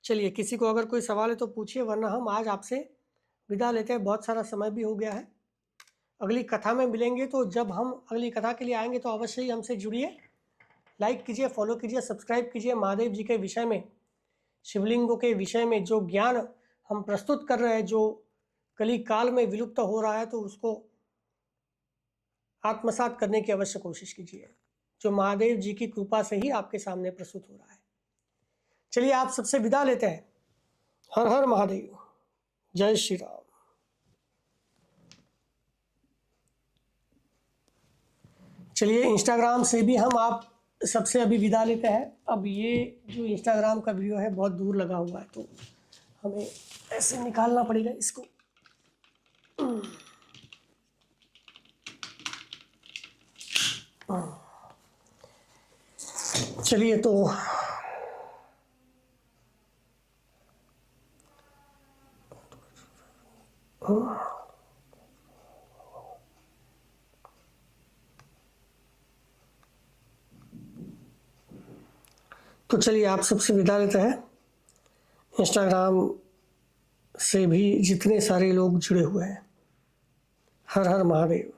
चलिए, किसी को अगर कोई सवाल है तो पूछिए, वरना हम आज आपसे विदा लेते हैं। बहुत सारा समय भी हो गया है। अगली कथा में मिलेंगे, तो जब हम अगली कथा के लिए आएंगे तो अवश्य ही हमसे जुड़िए। लाइक कीजिए, फॉलो कीजिए, सब्सक्राइब कीजिए। महादेव जी के विषय में, शिवलिंगों के विषय में जो ज्ञान हम प्रस्तुत कर रहे हैं, जो कली काल में विलुप्त हो रहा है, तो उसको आत्मसात करने की अवश्य कोशिश कीजिए, जो महादेव जी की कृपा से ही आपके सामने प्रस्तुत हो रहा है। चलिए, आप सबसे विदा लेते हैं। हर हर महादेव, जय श्री राम। चलिए, इंस्टाग्राम से भी हम आप सबसे अभी विदा लेते हैं। अब ये जो इंस्टाग्राम का वीडियो है बहुत दूर लगा हुआ है, तो हमें ऐसे निकालना पड़ेगा इसको। चलिए, तो चलिए आप सबसे विदा लेते हैं। इंस्टाग्राम से भी जितने सारे लोग जुड़े हुए हैं, हर हर महादेव।